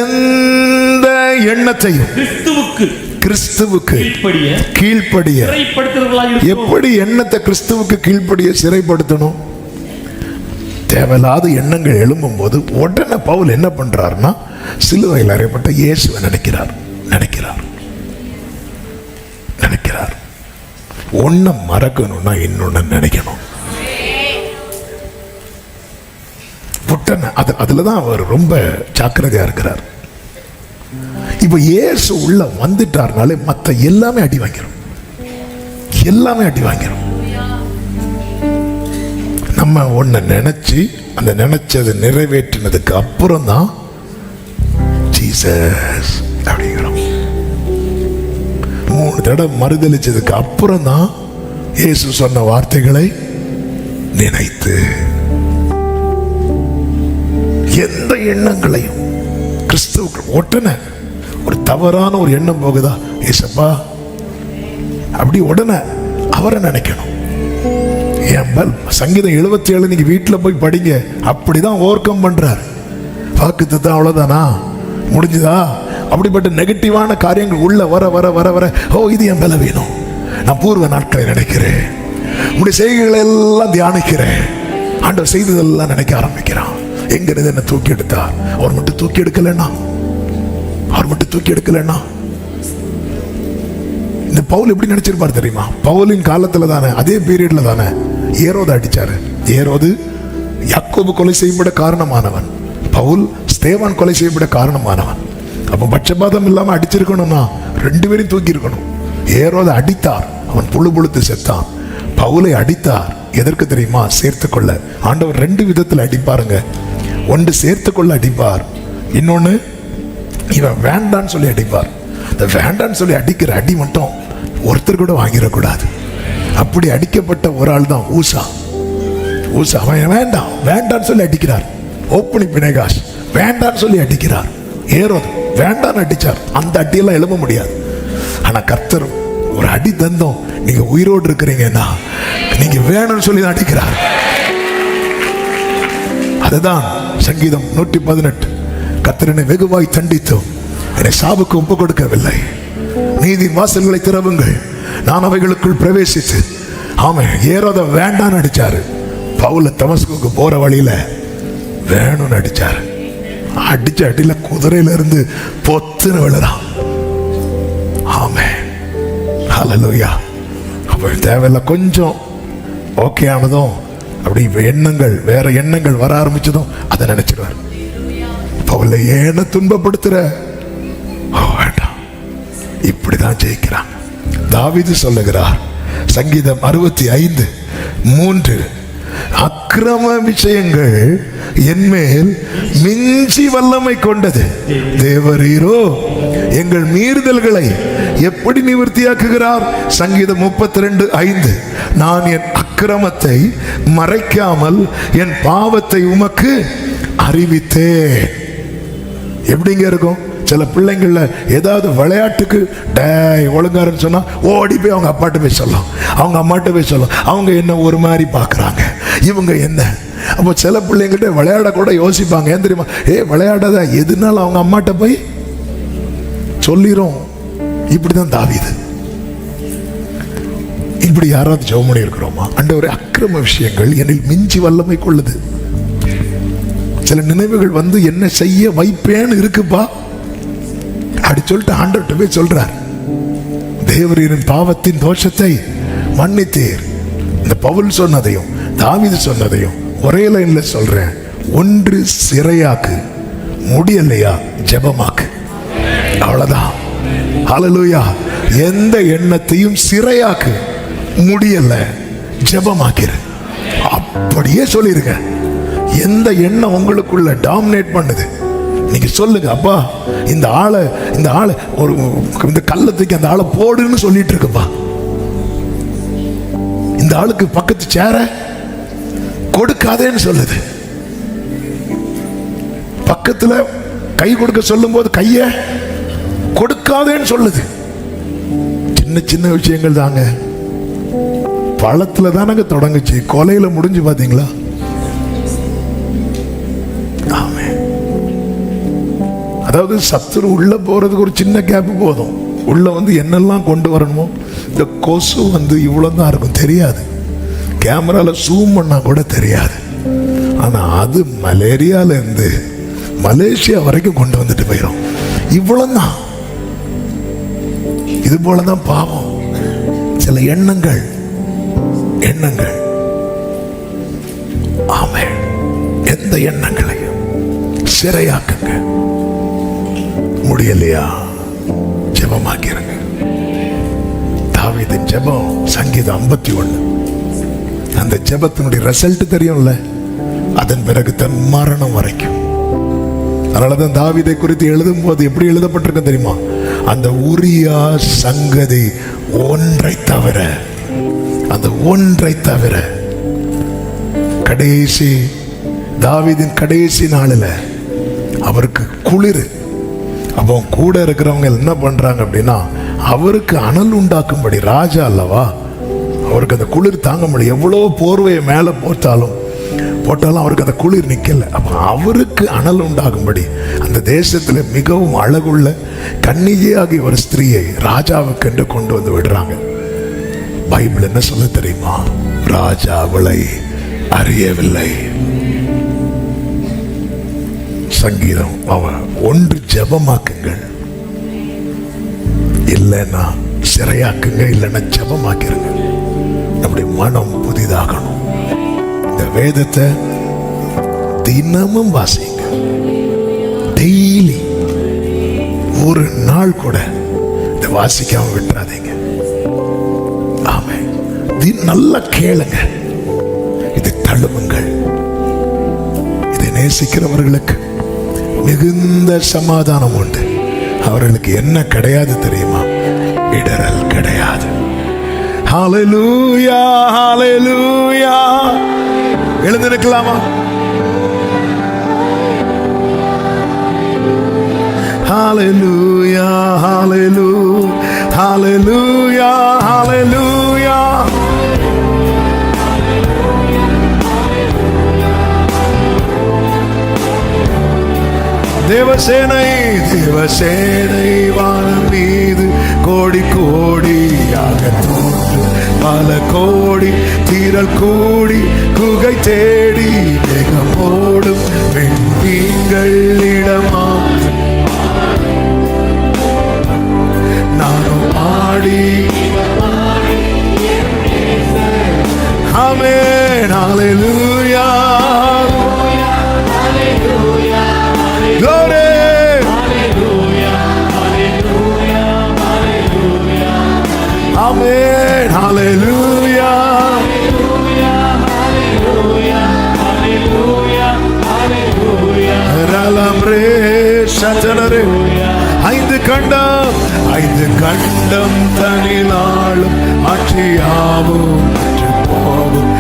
எந்த எண்ணத்தையும் கிறிஸ்துவுக்கு கீழ்ப்படிய. எப்படி எண்ணத்தை கிறிஸ்துவுக்கு கீழ்ப்படிய சிறைப்படுத்தணும்? தேவையில்லாத எண்ணங்கள் எழும்பும் போது உடனே பவுல் என்ன பண்றாருன்னா சிலுவையில் அறையப்பட்ட இயேசுவை நினைக்கிறார். ஒன்ன மறக்கணும்னா இன்னொன்னு நினைக்கணும். அதுலதான் அவர் ரொம்ப ஜாக்கிரதையா இருக்கிறார். இப்ப இயேசு உள்ள வந்துட்டார்னாலே மத்த எல்லாமே அடி வாங்கிரும். நம்ம ஒன்ன நினைச்சு அந்த நினைச்சதை நிறைவேற்றினதுக்கு அப்புறம் தான் ஜீசஸ் அப்படிங்கிறோம். 3 தடவை மறுதளிச்சதுக்கு அப்புறம் தான் இயேசு சொன்ன வார்த்தைகளை நினைத்து. எந்த எண்ணங்களையும் கிறிஸ்துவுக்கு உடனே ஒரு தவறான ஒரு எண்ணம் போகுதா, ஏசப்பா அப்படி உடனே அவரை நினைக்கணும். சங்கீதம் 77 நீங்க வீட்டில் போய் படிங்க. அப்படிதான் ஓவர் கம் பண்றார். வாக்குத்து தான் அவ்வளவுதானா, முடிஞ்சுதா? அப்படிப்பட்ட நெகட்டிவான காரியங்கள் உள்ள வர வர வர வர ஓ இது என் பலவீனம், நான் பூர்வ நாட்களை நினைக்கிறேன், உடைய செய்கைகளை எல்லாம் தியானிக்கிறேன், ஆண்டவர் செய்ததெல்லாம் நினைக்க ஆரம்பிக்கிறான். எங்கிறது என்ன தூக்கி எடுத்தார்? அவர் மட்டும் தூக்கி எடுக்கலன்னா இந்த பவுல் எப்படி நினைச்சிருப்பார் தெரியுமா? பவுலின் காலத்துல தானே, அதே பீரியட்ல தானே ஏரோது அடிச்சாரு. ஏரோது யாக்கோபு கொலை செய்யப்பட காரணமானவன், பவுல் ஸ்தேவான் கொலை செய்யப்பட காரணமானவன். அப்ப பட்சபாதம் இல்லாம அடிச்சிருக்கணும்னா 2 பேரையும் தூக்கி இருக்கணும். ஏரோது அடித்தார், அவன் புழுத்து செத்தான். பவுலை அடித்தார், எதற்கு தெரியுமா? சேர்த்துக்கொள்ள. ஆண்டவர் 2 விதத்துல அடிப்பாருங்க. ஒன்று சேர்த்துக்கொள்ள அடிப்பார், இன்னொன்னு இவன் வேண்டான்னு சொல்லி அடிப்பார். இந்த வேண்டான்னு சொல்லி அடிக்கிற அடி மட்டும் ஒருத்தர் கூட வாங்கிடக்கூடாது. அப்படி அடிக்கப்பட்ட ஒரு ஆள் தான் ஊசா. அவன் வேண்டான்னு சொல்லி அடிக்கிறார். ஓப்பனி பினேகாஸ் வேண்டான்னு சொல்லி அடிக்கிறார். ஏரோது வேண்டான்னு அடிச்சார். அந்த அடியெல்லாம் எழுப்ப முடியாது. ஆனா கர்த்தர் ஒரு அடி தந்தோம், நீங்க உயிரோடு இருக்கிறீங்கன்னா நீங்க வேணும்னு சொல்லி தான் அடிக்கிறார். அதுதான் சங்கீதம் 118, கர்த்தர் என்னை வெகுவாய் தண்டித்தோம், என்னை சாவுக்கு ஒப்பு கொடுக்கவில்லை. நீதி வாசல்களை திறவுங்கள், நான் அவைகளுக்குள் பிரவேசித்து. ஆமாம், ஏரோத வேண்டான்னு அடிச்சாரு. பவுல தமஸ்குக்கு போற வழியில வேணும்னு அடிச்சாரு. அடிச்ச அடியில குதிரையில இருந்து பொத்துன்னு விழுறான். ஆமென், ஹல்லேலூயா. அப்ப தேவையில்ல கொஞ்சம் ஓகே ஆனதும் அப்படி எண்ணங்கள், வேற எண்ணங்கள் வர ஆரம்பிச்சதும் அதை நினைச்சிடுவார். பவுல ஏன துன்பப்படுத்துற, வேண்டாம், இப்படிதான் ஜெயிக்கிறான். தாவீது சொல்லுகிறார் சங்கீதம் 65:3, அக்கிரம விஷயங்கள் என்மேல் மிஞ்சி வல்லமை கொண்டது, தேவரீரோ எங்கள் மீறுதல்களை எப்படி நிவர்த்தியாக்குகிறார்? சங்கீதம் 32:5, நான் என் அக்கிரமத்தை மறைக்காமல் என் பாவத்தை உமக்கு அறிவித்தேன். எப்படிங்க இருக்கும்? சில பிள்ளைங்கள ஏதாவது விளையாட்டுக்கு டேய் ஒழுங்காருன்னு சொன்னா ஓடி போய் அவங்க அப்பாட்ட போய் சொல்லலாம், அவங்க அம்மாட்ட போய் சொல்லலாம். அவங்க என்ன ஒரு மாதிரி பார்க்குறாங்க, இவங்க என்ன. அப்போ சில பிள்ளைங்கிட்ட விளையாட கூட யோசிப்பாங்க. ஏன் தெரியுமா? விளையாடாத, எதுனாலும் அவங்க அம்மாட்ட போய் சொல்லிரும். இப்படிதான் தாவீது. இப்படி யாராவது ஜெபம் பண்ணி இருக்கிறோமா? ஆண்டவரே, அக்கிரம விஷயங்கள் என்னில் மிஞ்சி வல்லமை கொள்ளுது. சில நினைவுகள் வந்து என்ன செய்ய வைப்பேன்னு இருக்குப்பா அப்படி சொல்லிட்டு ஆண்டவர்கிட்ட போய் சொல்றார், தேவரீரின் பாவத்தின் தோஷத்தை மன்னித்தீர். இந்த பவுல் சொன்னதையும் தாவீது சொன்னதையும் ஒரே லைன்ல சொல்றேன். ஒன்று சிறையாக்கு, முடியலையா ஜெபமாக்கு. அவ்வளவுதான். ஹல்லேலூயா. எந்த எண்ணத்தையும் சிறையாக்கு, முடியல ஜெபமாக்கிரு. அப்படியே சொல்லிருங்க. எந்த எண்ணம் உங்களுக்குள்ள டாமினேட் பண்ணுது, நீங்க சொல்லுங்க, அப்பா இந்த ஆளை ஒரு இந்த கள்ளத்துக்கு அந்த ஆளை போடுன்னு சொல்லிட்டு இருக்குப்பா. இந்த ஆளுக்கு பக்கத்து சேர கொடுக்காதேன்னு சொல்லுது. பக்கத்துல கை கொடுக்க சொல்லும் போது கைய கொடுக்காதேன்னு சொல்லுது. சின்ன சின்ன விஷயங்கள் தாங்க. பழத்துல தானங்க தொடங்குச்சு, கொலையில முடிஞ்சு பாத்தீங்களா? அதாவது சத்துரு உள்ள போறதுக்கு ஒரு சின்ன கேப் போதும். உள்ள வந்து என்னெல்லாம் கொண்டு வரணுமோ, இந்த கொசு வந்து இவ்வளவுதான் இருக்கும், தெரியாது. கேமரால ஜூம் பண்ணா கூட தெரியாது. ஆனா அது மலேரியால இருந்து மலேசியா வரைக்கும் கொண்டு வந்துட்டு போயிடும். இவ்வளவுதான். இது போலதான் பாவம். சில எண்ணங்கள். ஆமென். எந்த எண்ணங்களையும் சிறையாக்குங்க. முடியலையா ஜெபமாக்கிறங்க. தாவீதின் ஜெபம் சங்கீதம் 51. அந்த ஜெபத்தினுடைய ரிசல்ட் தெரியும்ல, அதன் பிறகு தன் மரணம் வரைக்கும். அதனாலதான் தாவீதை குறித்து எழுதும் போது எப்படி எழுதப்பட்டிருக்கு தெரியுமா? அந்த உரியா சங்கதி ஒன்றை தவிர, அந்த ஒன்றை தவிர கடைசி தாவீதின் கடைசி நாளில் அவருக்கு குளிர். அப்போ கூட இருக்கிறவங்க என்ன பண்றாங்க அப்படின்னா, அவருக்கு அனல் உண்டாக்கும்படி, ராஜா அல்லவா, அவருக்கு அந்த குளிர் தாங்க முடியும். எவ்வளோ போர்வையை மேலே போட்டாலும் அவருக்கு அந்த குளிர் நிக்கல. அப்ப அவருக்கு அனல் உண்டாகும்படி அந்த தேசத்தில் மிகவும் அழகுள்ள கன்னிகையாகிய ஒரு ஸ்திரீயை ராஜாவுக்கு என்று கொண்டு வந்து விடுறாங்க. பைபிள் என்ன சொல்ல தெரியுமா? ராஜா அவளை அறியவில்லை. சங்கீதம் அவன் ஒன்று ஜெபமாக்குங்கள், இல்லைன்னா சிறையாக்குங்க, இல்லைன்னா ஜெபமாக்கிருங்க. நம்முடைய மனம் புதிதாகணும். இந்த வேதத்தை தினமும் வாசிங்க, டெய்லி. ஒரு நாள் கூட இதை வாசிக்காம விட்டுறாதீங்க. ஆமே, நல்லா கேளுங்க, இதை தழுவுங்கள். இதை நேசிக்கிறவர்களுக்கு மிகுந்த சமாதானம் உண்டு. அவர்களுக்கு என்ன கிடையாது தெரியுமா? இடரல் கிடையாது. ஹல்லேலூயா, ஹல்லேலூயா. எழுந்திருக்கலாமா? ஹல்லேலூயா, ஹல்லேலூயா, ஹல்லேலூயா, ஹல்லேலூயா. தேவசேனை வானம் மீது கோடி கோடியாக தோன்று, பல கோடி தீரல் கூடி குகை தேடி மேகமோடும் பெண்கள் இடமா நானும் பாடி. ஆமென். ஹல்லேலூயா. Glory. Amen. Hallelujah. Ralamre shatanare. ஐந்து கண்டம் தனிலாளும் ஆட்சியாவும் போகும்.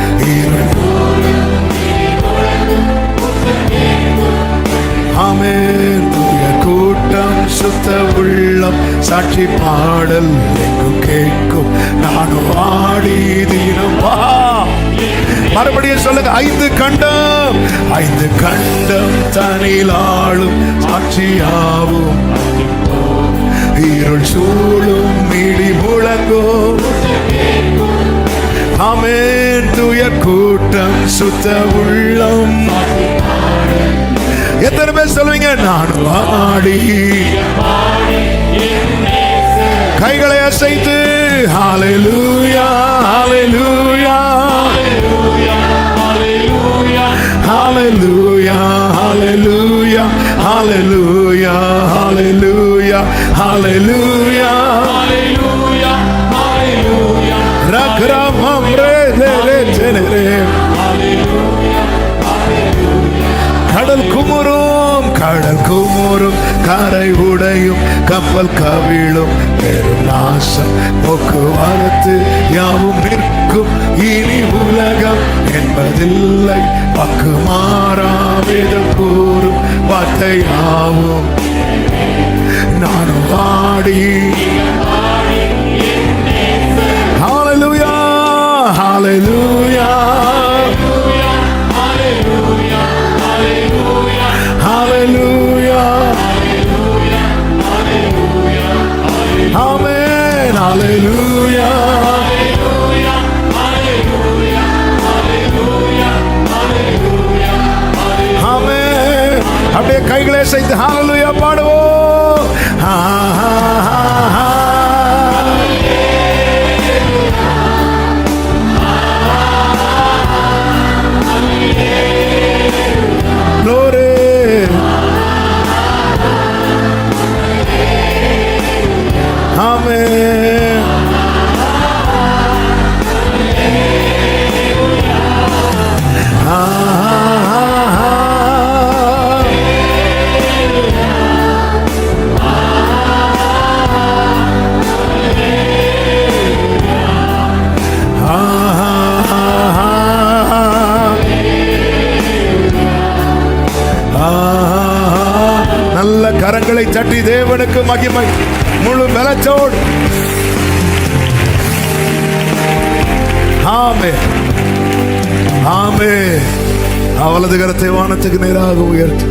ஆமென். பரிசுத்த உள்ளம் சாட்சி பாடல் எங்கும் கேட்கும். நானும் ஆடி தினம் மறுபடியும் சொல்லுங்க. 5 கண்டம் தனிலாளும் சாட்சியாவும் இருள் சூழும் இடி முழங்கும். ஆமென். துயர் கூட்டம் சுத்த உள்ளம். எத்தனை பேர் சொல்லுவீங்க? நான் ஆடி கைகளை அசைத்து ஹalleluya ஹalleluya ஹalleluya ஹalleluya ஹalleluya ஹalleluya ஹalleluya ஹalleluya ஹalleluya ரக்ரமம் ரே ரே ரே. கடல் குமுறும் கரை உடையும் கப்பல் கவிழும் பெரும் நாசம் போக்குவரத்து யாவும் நிற்கும். இனி உலகம் என்பதில்லை பக்கு மாறாவிடம் கூறும் வார்த்தையாவும். நானும் ஆடி ஹalleluya ஹalleluya Hallelujah. Amen. Hallelujah. Amen. அப்படியே கைகளை அசைத்து ஹalleluya பாடுவோம். Glory. Amen. நல்ல கரங்களை தட்டி தேவனுக்கு மகிமை முழு பலத்தோடு. ஆமென் ஆமென். வலது கரத்தை வானத்துக்கு நேராக உயர்த்தி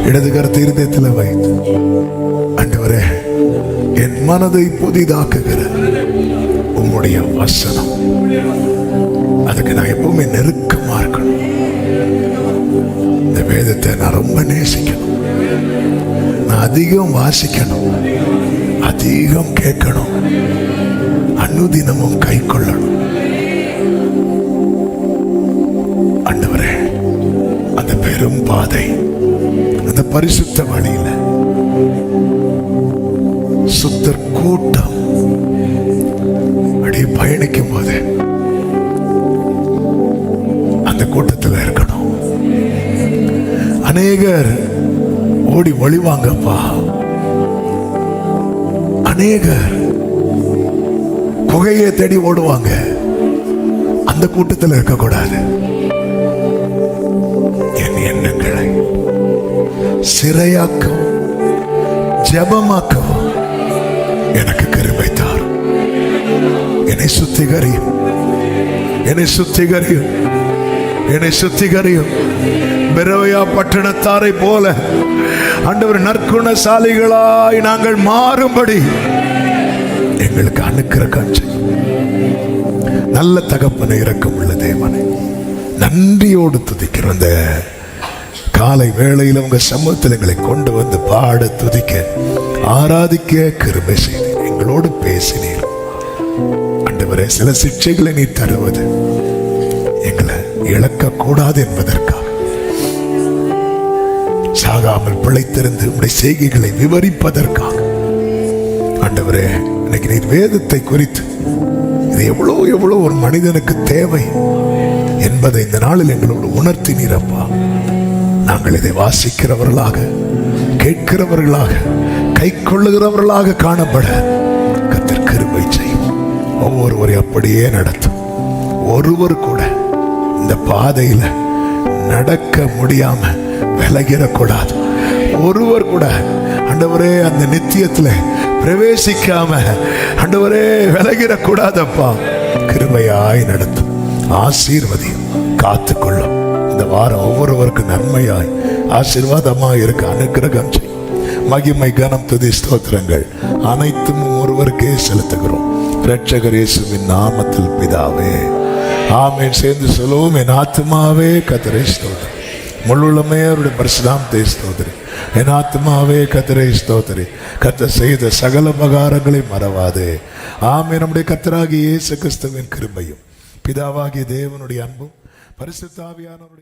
இடது கரத்தை இருதயத்தில் வைத்து, ஆண்டவரே என் மனதை புதிதாக்குகிற உம்முடைய வசனம், அதுக்கு நான் எப்பவுமே நெருக்கமா இருக்கணும். இந்த வேதத்தை நான் ரொம்ப நேசிக்கணும். நான் அதிகம் வாசிக்கணும், அதிகம் கேட்கணும், அனுதினமும் கை கொள்ளணும். ஆண்டவரே அந்த பெரும் பாதை, அந்த பரிசுத்த வழியில சுத்தர் கூட்டம் அப்படியே பயணிக்கும் போது அந்த கூட்டத்தில் இருக்கணும். அநேகர் ஓடி ஒளிவாங்கப்பா. அநேகர் புகையை தேடி ஓடுவாங்க. அந்த கூட்டத்தில் இருக்கக்கூடாது. என் எண்ணங்களை சிறையாக்கவும் ஜெபமாக்கவும் எனக்கு கிருபை தாரும். என்னை சுத்திகரியும், என்னை சுத்திகரியும், என்னை சுத்திகரியும். பெரோயா பட்டணத்தாரை போல ஆண்டவர் நற்குணசாலிகளாய் நாங்கள் மாறும்படி எங்களுக்கு அனுக்கிரகம் செய்யும். நல்ல தகப்பனை, இரக்கம் உள்ள தேவனை நன்றியோடு துதிக்கிறோம். இந்த காலை வேளையில் உங்க சமூகத்தில் எங்களை கொண்டு வந்து பாட, துதிக்க, ஆராதிக்க கிருபை செய்து எங்களோடு பேசினீர். ஆண்டவரே, சில சிக்ஷைகளை நீ தருவது எங்களை இழக்க கூடாது என்பதற்காக, சாகாமல் பிழைத்திருந்து உடைய செய்கைகளை விவரிப்பதற்காக. ஆண்டவரே, இன்னைக்கு நீர் வேதத்தை குறித்து இது எவ்வளோ ஒரு மனிதனுக்கு தேவை என்பதை இந்த நாளில் எங்களோடு உணர்த்தினீரப்பா. நாங்கள் இதை வாசிக்கிறவர்களாக, கேட்கிறவர்களாக, கை கொள்ளுகிறவர்களாக காணப்பட கர்த்தர் கிருபை செய்யும். ஒவ்வொருவரை அப்படியே நடத்தும். ஒருவர் கூட இந்த பாதையில நடக்க முடியாம விலகிடக்கூடாது. ஒருவர் கூட ஆண்டவரே அந்த நித்தியத்துல பிரவேசிக்காம ஆண்டவரே விலகிடக்கூடாதப்பா. கிருபையாய் நடத்தும், ஆசீர்வதியும், காத்துக்கொள்ளும். இந்த வாரம் ஒவ்வொருவருக்கும் நன்மையாய் ஆசீர்வாதமாய் இருக்க அனுக்கிரகம் செய்யும். மகிமை, கனம், துதி, ஸ்தோத்திரங்கள் அனைத்தும் ஒருவருக்கே செலுத்துகிறோம் இரட்சகர் இயேசுவின் நாமத்தில் பிதாவே, ஆமென். சேர்ந்து சொல்லுவோம். என் ஆத்துமாவே கர்த்தரை ஸ்தோத்திரி, முழுமே அவருடைய பரிசுநாமத்தை ஸ்தோத்திரி. என் ஆத்துமாவே கர்த்தரை ஸ்தோத்திரி, கர்த்தர் செய்த சகல உபகாரங்களை மறவாதே. ஆமென். நம்முடைய கர்த்தராகிய இயேசு கிறிஸ்துவின் கிருபையும் பிதாவாகிய தேவனுடைய அன்பும் பரிசுத்த ஆவியானவருடைய